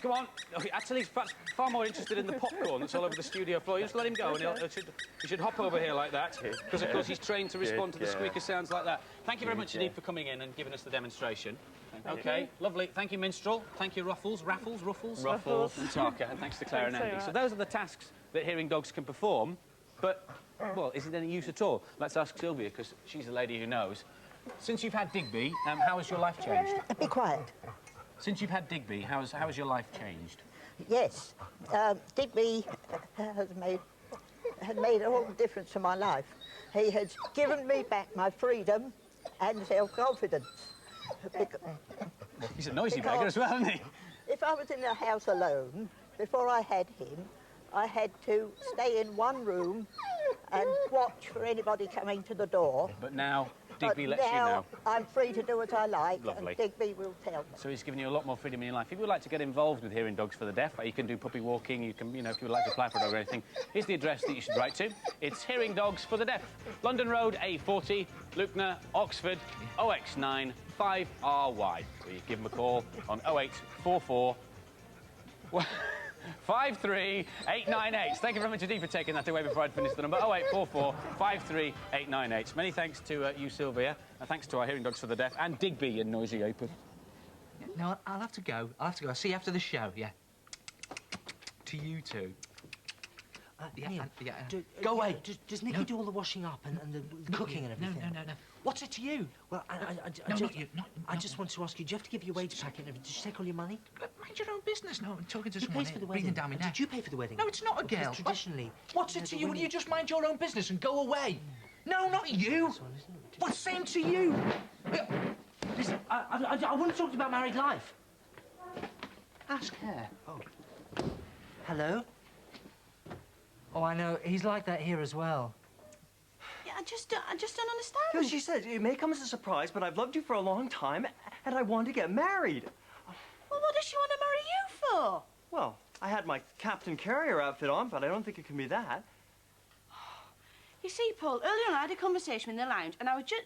Come on. Actually, he's far more interested in the popcorn that's all over the studio floor. You just let him go, and he should hop over here like that, because, of course, he's trained to respond to the squeaker sounds like that. Thank you very much indeed for coming in and giving us the demonstration. OK, lovely. Thank you, Minstrel. Thank you, Ruffles, and Tarka. And thanks to Claire and Andy. So those are the tasks that hearing dogs can perform, but Well, is it any use at all? Let's ask Sylvia, because she's the lady who knows. Since you've had Digby, how has your life changed?
Be quiet.
Since you've had Digby, how has your life changed?
Yes, Digby has made all the difference to my life. He has given me back my freedom and self-confidence.
He's a noisy beggar as well, isn't he?
If I was in the house alone, before I had him, I had to stay in one room and watch for anybody coming to the door.
But now, Digby lets you know.
Now I'm free to do as I like,
Lovely.
and Digby will tell me.
So he's given you a lot more freedom in your life. If you would like to get involved with Hearing Dogs for the Deaf, you can do puppy walking, you can, if you would like to apply for a dog or anything, here's the address that you should write to. It's Hearing Dogs for the Deaf, London Road, A40, Lucknow, Oxford, OX9 5RY. So you give them a call on 0844 53898. Thank you very much indeed for taking that away before I'd finished the number. 0844 53898. Many thanks to you, Sylvia, and thanks to our Hearing Dogs for the Deaf and Digby, you noisy apron.
No, I'll have to go. I'll see you after the show, yeah. To you two.
Neil,
Go away.
Does Nicky do all the washing up and the cooking and everything?
No.
What's it to you? Well,
not you.
I just want to ask you, do you have to give your wage packet and everything? Did you take all your money?
Mind your own business. No, I'm talking to
Who
someone
pays for the
breathing
wedding?
down my neck.
Did you pay for the wedding?
No, it's not a girl.
Traditionally...
What's it to you? Will you just mind your own business and go away? No, not you. What's same to you?
Listen, I want to talk to you about married life.
Ask her.
Oh. Hello? Oh, I know. He's like that here as well.
Yeah, I just don't understand.
No, she said, it may come as a surprise, but I've loved you for a long time, and I want to get married.
Well, what does she want to marry you for?
Well, I had my Captain Carrier outfit on, but I don't think it can be that.
You see, Paul, earlier on I had a conversation in the lounge, and I was just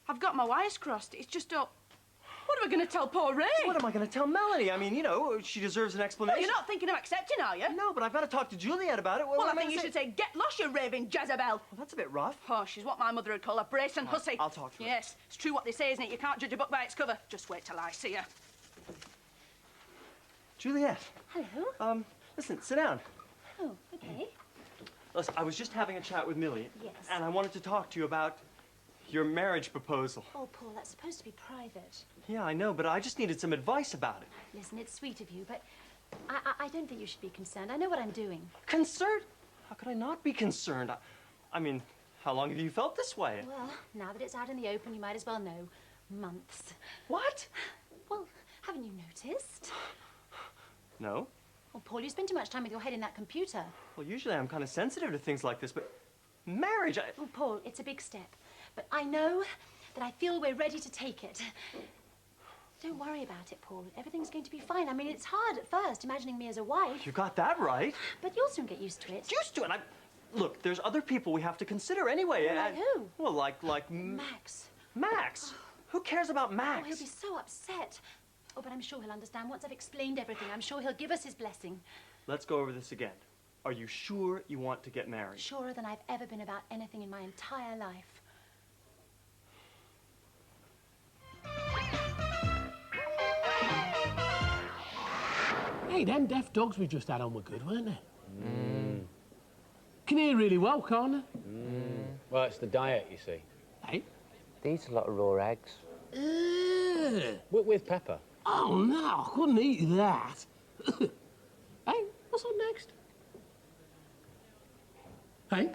I've got my wires crossed. It's just what am I going to tell poor Ray?
What am I going to tell Melanie? I mean, she deserves an explanation.
Well, you're not thinking of accepting, are you?
No, but I've got to talk to Juliet about it.
Well, I think you should say, get lost, you raving Jezebel. Well,
that's a bit rough.
Oh, she's what my mother would call a bracing hussy.
I'll talk to her.
Yes, it's true what they say, isn't it? You can't judge a book by its cover. Just wait till I see her.
Juliet.
Hello.
Listen, sit down.
Oh, okay.
Listen, I was just having a chat with Millie.
Yes.
And I wanted to talk to you about your marriage proposal.
Oh, Paul, that's supposed to be private.
Yeah, I know, but I just needed some advice about it.
Listen, it's sweet of you, but I don't think you should be concerned. I know what I'm doing.
Concerned? How could I not be concerned? I mean, how long have you felt this way?
Well, now that it's out in the open, you might as well know. Months.
What?
Well, haven't you noticed?
No.
Well, Paul, you spend too much time with your head in that computer.
Well, usually I'm kind of sensitive to things like this, but marriage,
Well, Paul, it's a big step. But I know that I feel we're ready to take it. Don't worry about it, Paul. Everything's going to be fine. I mean, it's hard at first, imagining me as a wife.
You got that right.
But you'll soon get used to it.
Used to it? Look, there's other people we have to consider anyway.
Well, like who?
Well, like...
Max.
Max? Who cares about Max?
Oh, he'll be so upset. Oh, but I'm sure he'll understand. Once I've explained everything, I'm sure he'll give us his blessing.
Let's go over this again. Are you sure you want to get married?
Surer than I've ever been about anything in my entire life.
Hey, them deaf dogs we just had on were good, weren't they? Can hear really well, can't they?
Well, it's the diet, you see.
Hey?
They eat a lot of raw eggs.
With pepper.
Oh, no, I couldn't eat that. Hey, what's on next? Hey?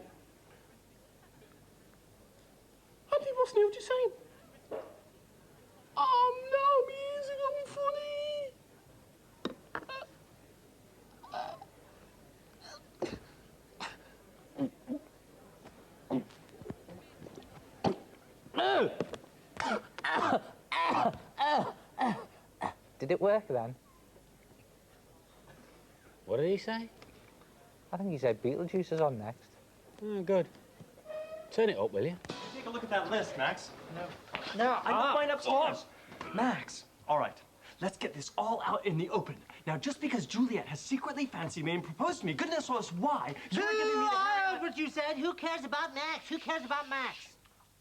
Auntie, what's new? What you saying? Oh, no, music, I'm funny.
Did it work then?
What did he say?
I think he said Beetlejuice is on next.
Oh, good. Turn it up, will you?
Take a look at that list, Max.
No,
I got mine upstairs. Max, all right. Let's get this all out in the open. Now, just because Juliet has secretly fancied me and proposed to me, goodness knows why, you're giving me the...
What you said? Who cares about Max? Who cares about Max?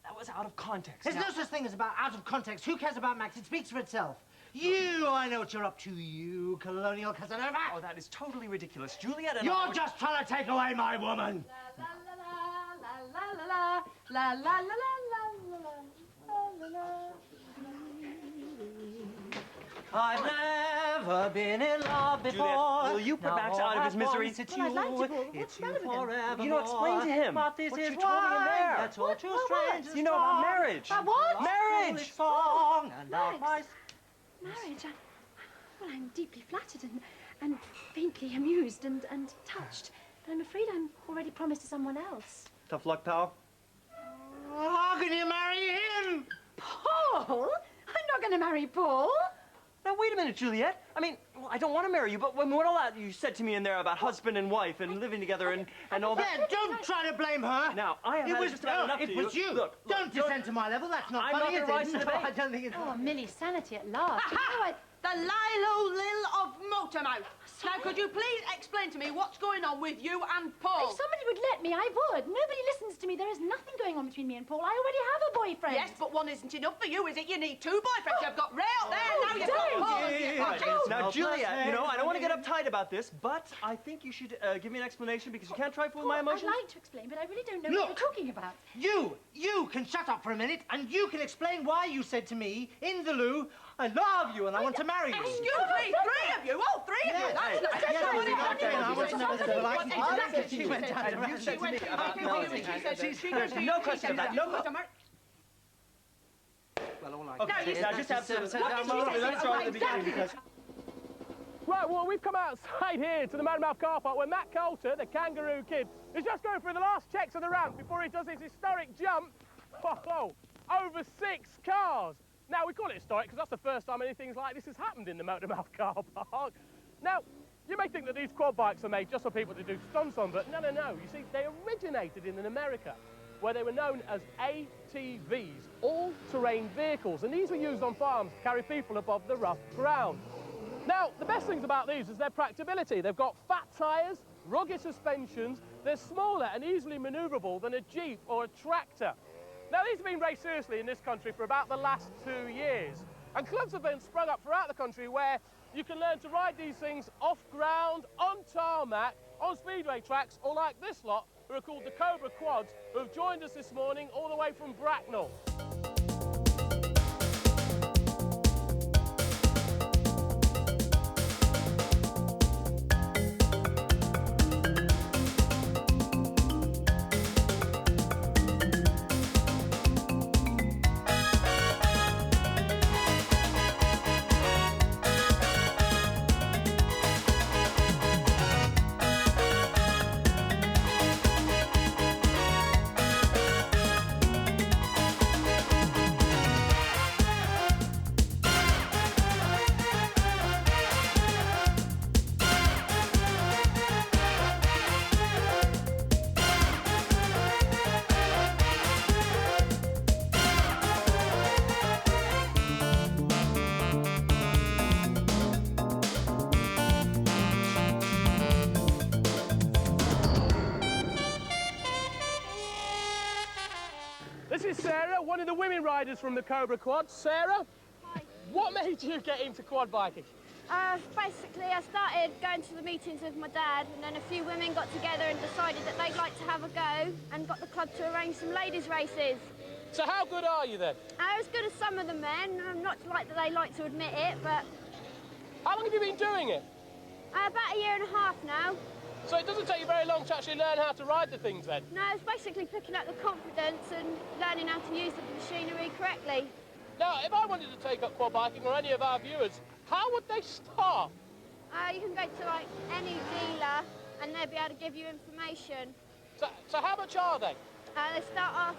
That was out of context.
There's
Now-
no such thing as about out of context. Who cares about Max? It speaks for itself. You, I know what you're up to, you colonial Casanova.
Oh, that is totally ridiculous. Juliet and I
You're
were-
just trying to take away my woman.
La la la la la la la la.
I've never been in love before.
Juliet, will you put Max out of his misery?
It's
Well, I'd like to, Paul.
it's
What's
you
the matter with him?
forever.
You know, explain to him
But this
what
is
you told me in
why
there.
that's all too
What?
strange.
You know about marriage.
About what?
Marriage!
Song and
Max.
advice.
Marriage? Well, I'm deeply flattered and faintly amused and touched. But I'm afraid I'm already promised to someone else.
Tough luck, pal.
How can you marry him?
Paul? I'm not going to marry Paul.
Now, wait a minute, Juliet. I mean, well, I don't want to marry you, but when what all that you said to me in there about husband and wife and living together and all that...
Yeah, don't try to blame her.
Now, I have had just about enough
it
of
was you.
Look,
don't descend to my level. That's not
I'm
funny,
not the
is
right
it?
to
No,
debate.
I don't think it's...
Oh, Millie's sanity at last. You know,
The Lilo-Lil of Motormouth. Now, could you please explain to me what's going on with you and Paul?
If somebody would let me, I would. Nobody listens to me. There is nothing going on between me and Paul. I already have a boyfriend.
Yes, but one isn't enough for you, is it? You need two boyfriends. You've got Ray up there, now you've got
don't.
Paul. in your pocket.
Now, Juliet, you know, I don't want to get uptight about this, but I think you should give me an explanation because you can't trifle with my
Paul,
emotions.
I'd like to explain, but I really don't know
Look.
what you're talking about.
You can shut up for a minute and you can explain why you said to me in the loo, I love you and I want to marry you.
Excuse me, three of you, all three of you. That's not
I want to know the
What exactly
she went down around.
She went about Melody. She goes to
No question of that. No question.
Well, all I
Okay,
can
now
say
just
is
have
that-
to...
that-
Let's start at the beginning because...
Right, well, we've come outside here to the Motormouth car park where Matt Coulter, the kangaroo kid, is just going through the last checks of the ramp before he does his historic jump over 6 cars. Now, we call it historic because that's the first time anything like this has happened in the Motormouth car park. Now, you may think that these quad bikes are made just for people to do stunts on, but no, no, no. You see, they originated in America, where they were known as ATVs, all-terrain vehicles, and these were used on farms to carry people above the rough ground. Now, the best things about these is their practicability. They've got fat tyres, rugged suspensions, they're smaller and easily manoeuvrable than a Jeep or a tractor. Now, these have been raced seriously in this country for about the last 2 years, and clubs have been sprung up throughout the country where you can learn to ride these things off ground, on tarmac, on speedway tracks, or like this lot, who are called the Cobra Quads, who have joined us this morning all the way from Bracknell. This is Sarah, one of the women riders from the Cobra Quad. Sarah,
Hi.
what made you get into quad biking?
Basically, I started going to the meetings with my dad, and then a few women got together and decided that they'd like to have a go and got the club to arrange some ladies' races.
So how good are you then?
As good as some of the men, not like that they like to admit it, but
How long have you been doing it?
about a year and a half now.
So it doesn't take you very long to actually learn how to ride the things then?
No, it's basically picking up the confidence and learning how to use the machinery correctly.
Now, if I wanted to take up quad biking, or any of our viewers, how would they start?
You can go to like any dealer and they'll be able to give you information.
So how much are they?
They start off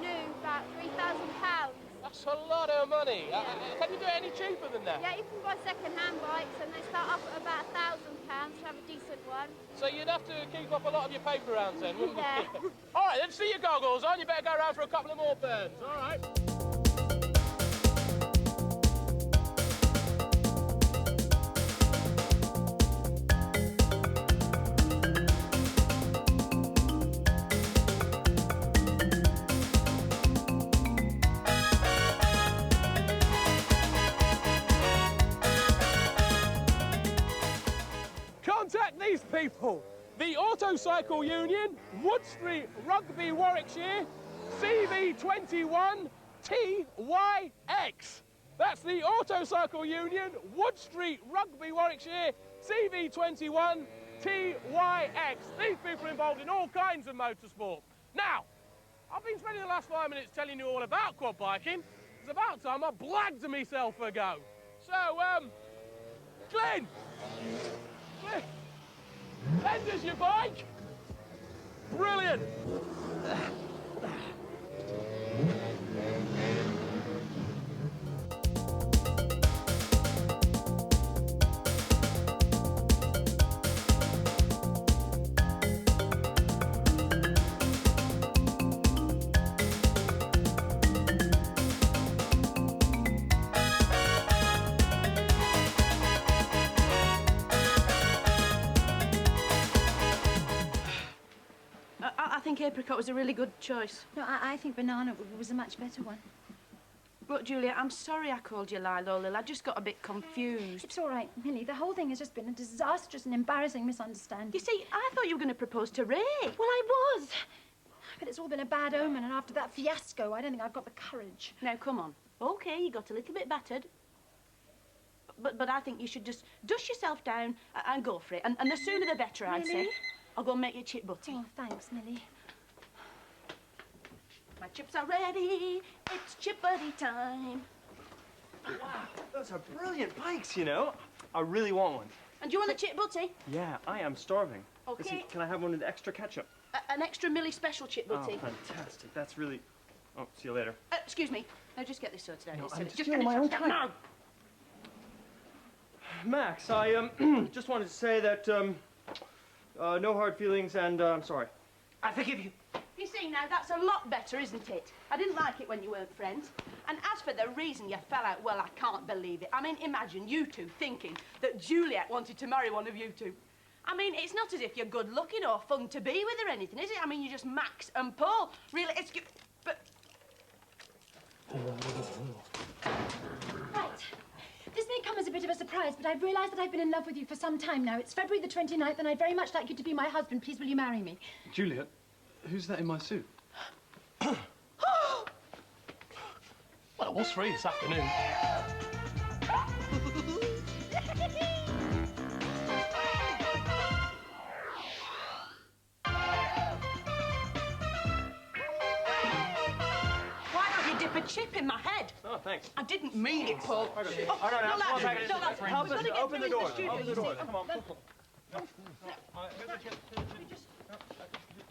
new, about £3,000.
That's a lot of money. Can you do it any cheaper than that?
Yeah, you can buy second-hand bikes and they start off at about £1,000 to have a decent one.
So you'd have to keep up a lot of your paper rounds then, wouldn't
Yeah.
you? All right, then see your goggles on. You better go around for a couple of more burns. All right. Contact these people. The Autocycle Union, Wood Street, Rugby, Warwickshire, CV21 TYX. That's the Autocycle Union, Wood Street, Rugby, Warwickshire, CV21 TYX. These people are involved in all kinds of motorsport. Now, I've been spending the last 5 minutes telling you all about quad biking. It's about time I blagged myself a go. So, Glenn, lend us your bike. Brilliant.
I think apricot was a really good choice.
No, I think banana was a much better one.
Look, Julia, I'm sorry I called you Lilo, Lil. I just got a bit confused.
It's all right, Millie. The whole thing has just been a disastrous and embarrassing misunderstanding.
You see, I thought you were going to propose to Ray.
Well, I was. But it's all been a bad omen, and after that fiasco, I don't think I've got the courage.
Now, come on. OK, you got a little bit battered. But I think you should just dust yourself down and go for it. And the sooner the better, I'd say. I'll go and make you chip butty.
Oh, thanks, Millie.
My chips are ready. It's chip butty time.
Wow, those are brilliant bikes, you know. I really want one.
And do you want the chip butty?
Yeah, I am starving.
OK.
Listen, can I have one with extra ketchup?
An extra Millie special chip butty.
Oh, fantastic. That's really... Oh, see you later.
Excuse me. Now, just get this sorted out.
No,
It's
I'm
silly.
just
Just
doing
get
my
it
own
sorted out.
time. Max, I just wanted to say that no hard feelings, and I'm sorry.
I forgive you.
You see, now, that's a lot better, isn't it? I didn't like it when you weren't friends. And as for the reason you fell out, well, I can't believe it. I mean, imagine you two thinking that Juliet wanted to marry one of you two. I mean, it's not as if you're good-looking or fun to be with or anything, is it? I mean, you're just Max and Paul. Really, it's... But...
Right. This may come as a bit of a surprise, but I've realised that I've been in love with you for some time now. It's February the 29th, and I'd very much like you to be my husband. Please, will you marry me?
Juliet, who's that in my suit?
Well, it was free this afternoon.
Why don't you dip a chip in my head?
Oh, thanks.
I didn't mean it, Paul.
All right, now, come on, Max. Help us. Open the door. Open the door. Come on.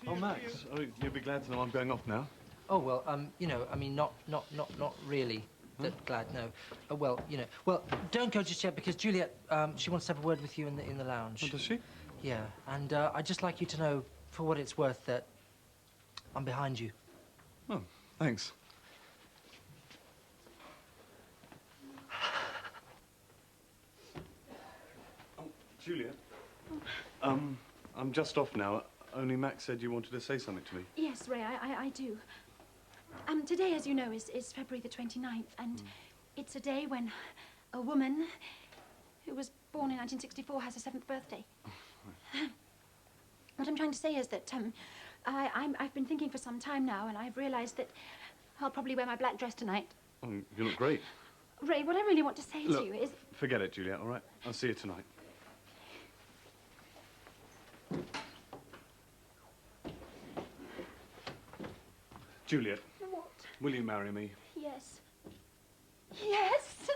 Oh, Max, you'll be glad to know I'm going off now.
Oh, well, you know, I mean, not really that glad, no. Well, you know, well, don't go just yet because Juliet, she wants to have a word with you in the lounge.
Oh, does she?
Yeah, and I'd just like you to know, for what it's worth, that I'm behind you.
Oh, thanks. Oh, Juliet. I'm just off now. Only Max said you wanted to say something to me.
Yes, Ray, I do. Today, as you know, is February the 29th, and it's a day when a woman who was born in 1964 has her 7th birthday. What I'm trying to say is that I've been thinking for some time now, and I've realised that I'll probably wear my black dress tonight.
Oh, you look great.
Ray, what I really want to say
Look,
to you is...
forget it, Juliet, all right? I'll see you tonight. Juliet.
What?
Will you marry me?
Yes. Yes!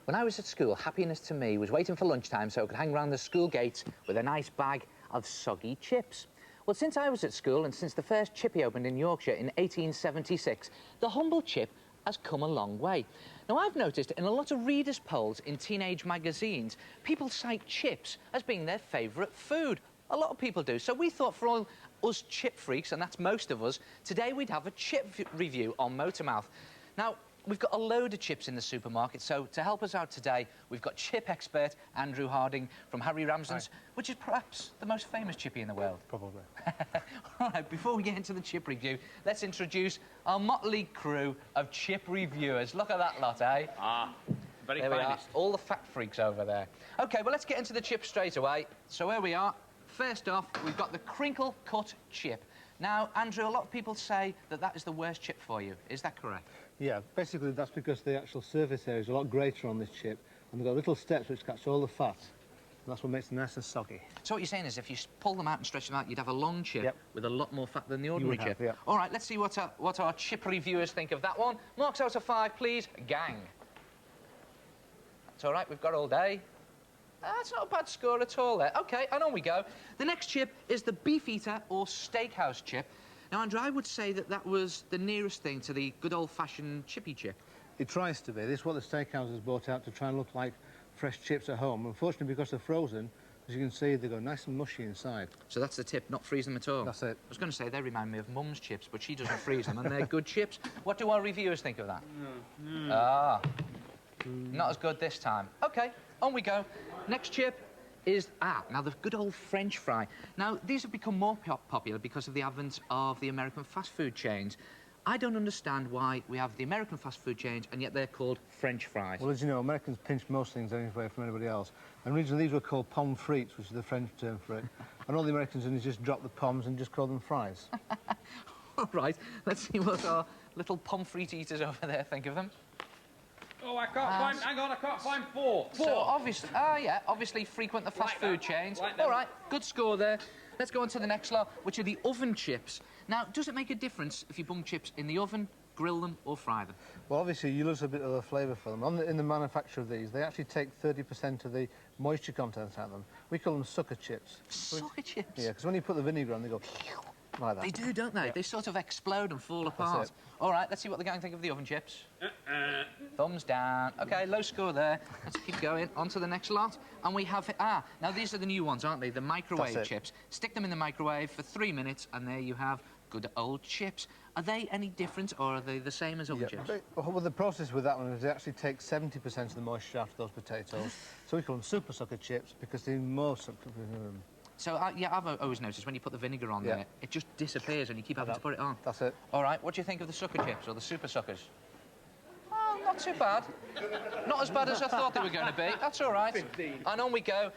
When I was at school, happiness to me was waiting for lunchtime so I could hang around the school gates with a nice bag of soggy chips. Well, since I was at school and since the first chippy opened in Yorkshire in 1876, the humble chip has come a long way. Now, I've noticed in a lot of readers' polls in teenage magazines, people cite chips as being their favourite food. A lot of people do. So we thought for all us chip freaks, and that's most of us, today we'd have a chip review on Motormouth. Now, we've got a load of chips in the supermarket, so to help us out today, we've got chip expert Andrew Harding from Harry Ramsden's, which is perhaps the most famous chippy in the world.
Probably.
All right, before we get into the chip review, let's introduce our motley crew of chip reviewers. Look at that lot, eh?
Ah, very
there we are,
finest.
all the fat freaks over there. OK, well, let's get into the chip straight away. So here we are. First off, we've got the crinkle cut chip. Now, Andrew, a lot of people say that that is the worst chip for you. Is that correct?
Yeah, basically that's because the actual surface area is a lot greater on this chip, and they've got little steps which catch all the fat. And that's what makes it nice and soggy.
So what you're saying is if you pull them out and stretch them out, you'd have a long chip with a lot more fat than the ordinary
You would
chip.
have, yeah.
All right, let's see what our chip reviewers think of that one. Marks out of 5, please. Gang. That's all right, we've got all day. That's not a bad score at all there. OK, and on we go. The next chip is the Beefeater or Steakhouse chip. Now, Andrew, I would say that that was the nearest thing to the good old-fashioned chippy chip.
It tries to be. This is what the steakhouse has brought out to try and look like fresh chips at home. Unfortunately, because they're frozen, as you can see, they go nice and mushy inside.
So that's the tip, not freeze them at all?
That's it.
I was going to say they remind me of Mum's chips, but she doesn't freeze them, and they're good chips. What do our reviewers think of that? Ah, not as good this time. OK, on we go. Next chip is, now the good old French fry. Now, these have become more popular because of the advent of the American fast food chains. I don't understand why we have the American fast food chains and yet they're called French fries.
Well, as you know, Americans pinch most things anyway from anybody else. And originally these were called pommes frites, which is the French term for it. And all the Americans did is just drop the pommes and just call them fries.
All right, let's see what our little pommes frites eaters over there think of them.
Oh, I can't find... Hang on, I can't find 4. 4!
So, obviously... yeah, obviously frequent the fast food chains. All right, good score there. Let's go on to the next lot, which are the oven chips. Now, does it make a difference if you bung chips in the oven, grill them or fry them?
Well, obviously, you lose a bit of the flavour for them. In the manufacture of these, they actually take 30% of the moisture content out of them. We call them sucker chips.
Sucker chips?
Yeah, because when you put the vinegar on, they go like that.
They do, don't they? Yeah. They sort of explode and fall apart. All right, let's see what the gang think of the oven chips. Thumbs down. OK, low score there. Let's keep going. On to the next lot. And we have... now these are the new ones, aren't they? The microwave chips. Stick them in the microwave for 3 minutes, and there you have good old chips. Are they any different, or are they the same as oven chips?
Well, the process with that one is they actually take 70% of the moisture out of those potatoes. So we call them super sucker chips because they're more sucker...
So, yeah, I've always noticed when you put the vinegar on there, it just disappears and you keep having to put it on.
That's it.
All right, what do you think of the sucker chips or the super suckers? Oh, not too bad. Not as bad as I thought they were going to be. That's all right. 15. And on we go.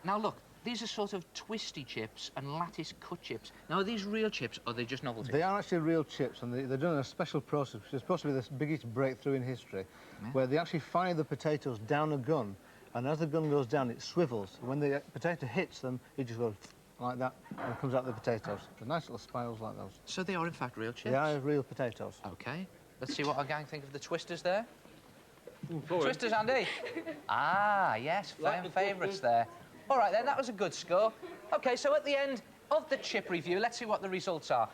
Now, look, these are sort of twisty chips and lattice cut chips. Now, are these real chips or are they just novelty?
They are actually real chips, and they're done in a special process, which is supposed to be the biggest breakthrough in history, where they actually fire the potatoes down a gun, and as the gun goes down, it swivels. When the potato hits them, it just goes like that, and it comes out the potatoes. They're nice little spirals like those.
So they are, in fact, real chips?
They are real potatoes.
OK. Let's see what our gang think of the twisters there. Twisters, Andy? Yes, fan favourites there. All right, then, that was a good score. OK, so at the end of the chip review, let's see what the results are.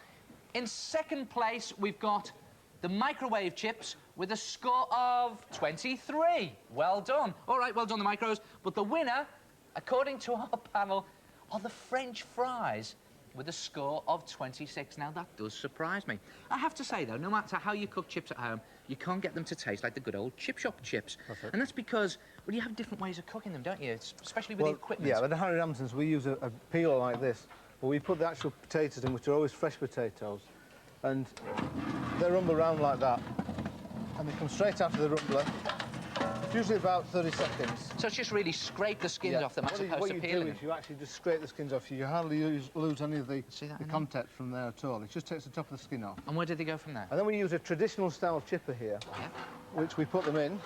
In second place, we've got the microwave chips with a score of 23. Well done. All right, well done, the micros. But the winner, according to our panel, are the French fries with a score of 26. Now, that does surprise me. I have to say, though, no matter how you cook chips at home, you can't get them to taste like the good old chip shop chips. And that's because, well, you have different ways of cooking them, don't you? Especially with the equipment.
Yeah, with the Harry Ramsons, we use a peeler like this, where we put the actual potatoes in, which are always fresh potatoes, and they rumble around like that, and they come straight out of the rumbler. Usually about 30 seconds.
So it's just really scrape the skins off them as opposed to peeling them?
What you do is you actually just scrape the skins off. You hardly lose any of the contact from there at all. It just takes the top of the skin off.
And where do they go from there?
And then we use a traditional style chipper here, which we put them in.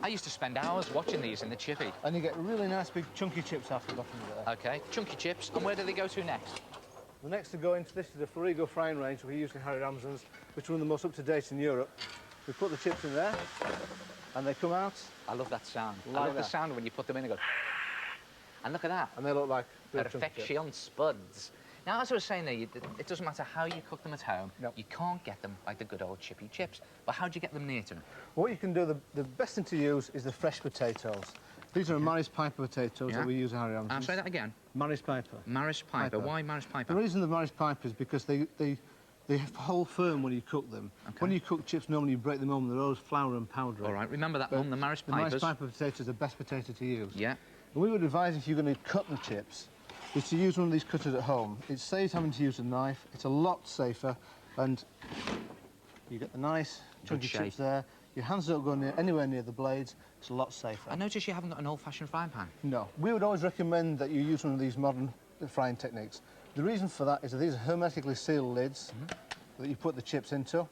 I used to spend hours watching these in the chippy.
And you get really nice big chunky chips out the bottom of there.
OK, chunky chips. And where do they go to next?
The next to go into this is a Forigo frying range we use in Harry Ramsden's, which are one of the most up-to-date in Europe. We put the chips in there, and they come out.
I love that sound.
Like
I love the sound when you put them in and go... And look at that.
And they look like...
Perfection spuds. Now, as I was saying there, it doesn't matter how you cook them at home, you can't get them like the good old chippy chips. But how do you get them near to them?
What you can do, the best thing to use is the fresh potatoes. These are Maris Piper potatoes that we use in Harry Ramsden's.
I'll say that again.
Maris Piper.
Maris Piper. Why Maris Piper?
The reason the Maris Piper is because they hold firm when you cook them. When you cook chips, normally you break them open, they're always flour and powder.
All right, remember that one, the Maris Pipers.
The Maris Piper potato is the best potato to use.
Yeah.
And we would advise, if you're going to cut the chips, is to use one of these cutters at home. It saves having to use a knife, it's a lot safer, and you get the nice chunky chips there. Your hands don't go anywhere near the blades, it's a lot safer.
I notice you haven't got an old-fashioned frying pan.
No. We would always recommend that you use one of these modern frying techniques. The reason for that is that these are hermetically sealed lids that you put the chips into.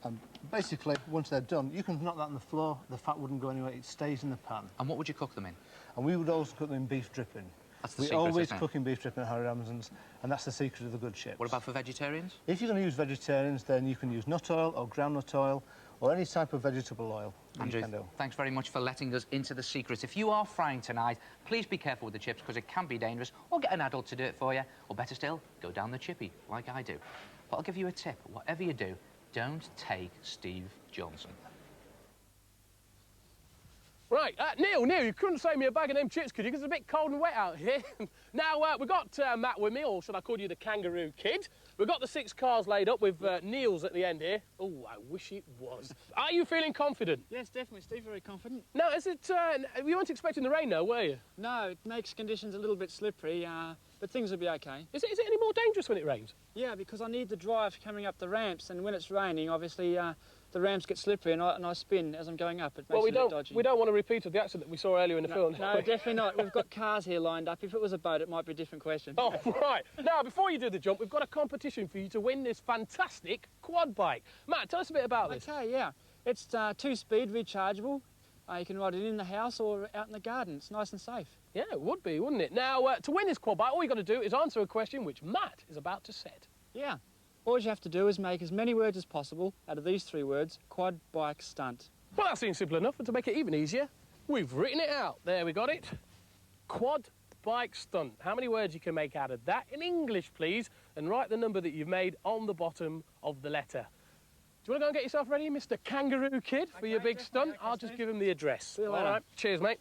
And basically, once they're done, you can knock that on the floor, the fat wouldn't go anywhere, it stays in the pan.
And what would you cook them in?
And we would always cook them in beef dripping.
That's the
we
secret,
always
isn't it?
cook in beef dripping at Harry Ramsden's, and that's the secret of the good chips.
What about for vegetarians?
If you're going to use vegetarians, then you can use nut oil or groundnut oil or any type of vegetable oil.
Andrew, thanks very much for letting us into the secret. If you are frying tonight, please be careful with the chips because it can be dangerous, or get an adult to do it for you, or better still, go down the chippy, like I do. But I'll give you a tip. Whatever you do, don't take Steve Johnson.
Right, Neil, you couldn't save me a bag of them chips, could you? Because it's a bit cold and wet out here. Now, we've got Matt with me, or should I call you the Kangaroo Kid? We've got the 6 cars laid up with Neil's at the end here. Oh, I wish it was. Are you feeling confident?
Yes, definitely, Steve, very confident.
No, is it... you weren't expecting the rain, though, were you?
No, it makes conditions a little bit slippery, but things will be OK.
Is it any more dangerous when it rains?
Yeah, because I need the drive coming up the ramps, and when it's raining, obviously, the ramps get slippery and I spin as I'm going up. It makes it a bit dodgy.
We don't want a repeat of the accident we saw earlier in the film.
No, definitely not. We've got cars here lined up. If it was a boat, it might be a different question.
Oh, right. Now, before you do the jump, we've got a competition for you to win this fantastic quad bike. Matt, tell us a bit about this.
OK, yeah. It's 2-speed, rechargeable. You can ride it in the house or out in the garden. It's nice and safe.
Yeah, it would be, wouldn't it? Now, to win this quad bike, all you've got to do is answer a question which Matt is about to set.
Yeah. All you have to do is make as many words as possible out of these 3 words, quad bike stunt.
Well, that seems simple enough, and to make it even easier, we've written it out. There, we got it. Quad bike stunt. How many words you can make out of that in English, please, and write the number that you've made on the bottom of the letter. Do you want to go and get yourself ready, Mr. Kangaroo Kid, for your big stunt? I'll just give him the address. All right, cheers, mate.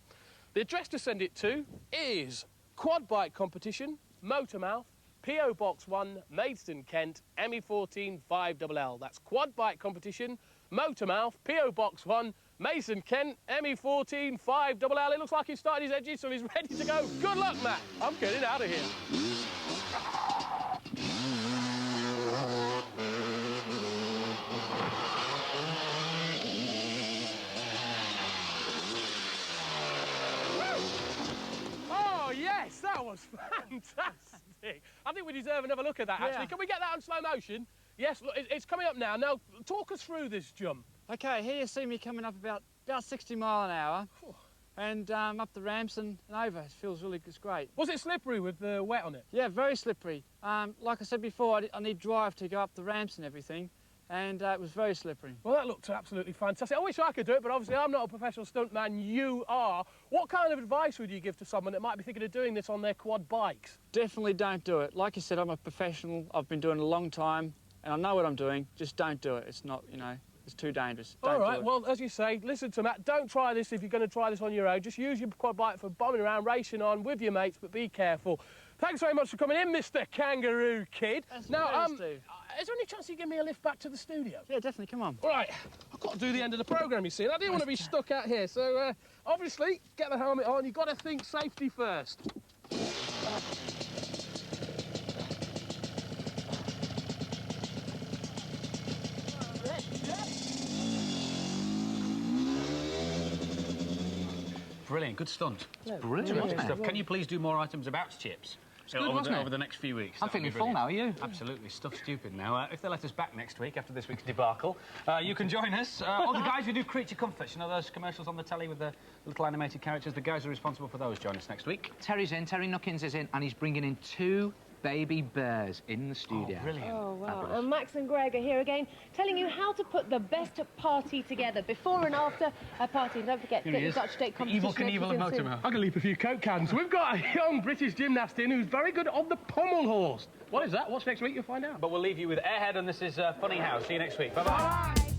The address to send it to is Quad Bike Competition, Motormouth, P.O. Box 1, Maidstone, Kent, ME14 5LL. That's Quad Bike Competition, Motormouth, P.O. Box 1, Maidstone, Kent, ME14 5LL. It looks like he's started his edges, so he's ready to go. Good luck, Matt. I'm getting out of here. Oh, yes, that was fantastic. I think we deserve another look at that, actually.
Yeah.
Can we get that on slow motion? Yes, look, it's coming up now. Now, talk us through this jump.
OK, here you see me coming up about 60 mile an hour and up the ramps and over. It feels really, it's great.
Was it slippery with the wet on it?
Yeah, very slippery. Like I said before, I need drive to go up the ramps and everything, and it was very slippery.
Well, that looked absolutely fantastic. I wish I could do it, but obviously I'm not a professional stuntman. You are. What kind of advice would you give to someone that might be thinking of doing this on their quad bikes?
Definitely don't do it. Like you said, I'm a professional. I've been doing it a long time, and I know what I'm doing. Just don't do it. It's not, you know, it's too dangerous. Don't
All right,
do it.
well, as you say, listen to Matt. Don't try this if you're going to try this on your own. Just use your quad bike for bombing around, racing on with your mates, but be careful. Thanks very much for coming in, Mr. Kangaroo Kid.
That's
now,
Steve.
is there any chance you give me a lift back to the studio?
Yeah, definitely, come on.
All right, I've got to do the end of the programme, you see, and I didn't want to be stuck out here, so obviously, get the helmet on. You've got to think safety first.
Brilliant, good stunt.
It's brilliant, wasn't it?
Can you please do more items about chips?
Good, wasn't it?
Over the next few weeks.
I'm feeling full now, are you?
Absolutely, stuffed stupid now. If they let us back next week after this week's debacle, you can join us. All the guys who do Creature Comforts, you know those commercials on the telly with the little animated characters, the guys who are responsible for those join us next week.
Terry's in, Terry Nuckins is in, and he's bringing in 2 baby bears in the studio.
Oh, brilliant.
Oh, wow.
Fabulous.
And Max and Greg are here again, telling you how to put the best party together, before and after a party. And don't forget, get your Dutch date competition.
Evil Knievel of Motormouth.
I can leap a few Coke cans. We've got a young British gymnast in who's very good on the pommel horse. What is that? What's next week? You'll find out.
But we'll leave you with Airhead, and this is Funny House. See you next week. Bye-bye.
Bye.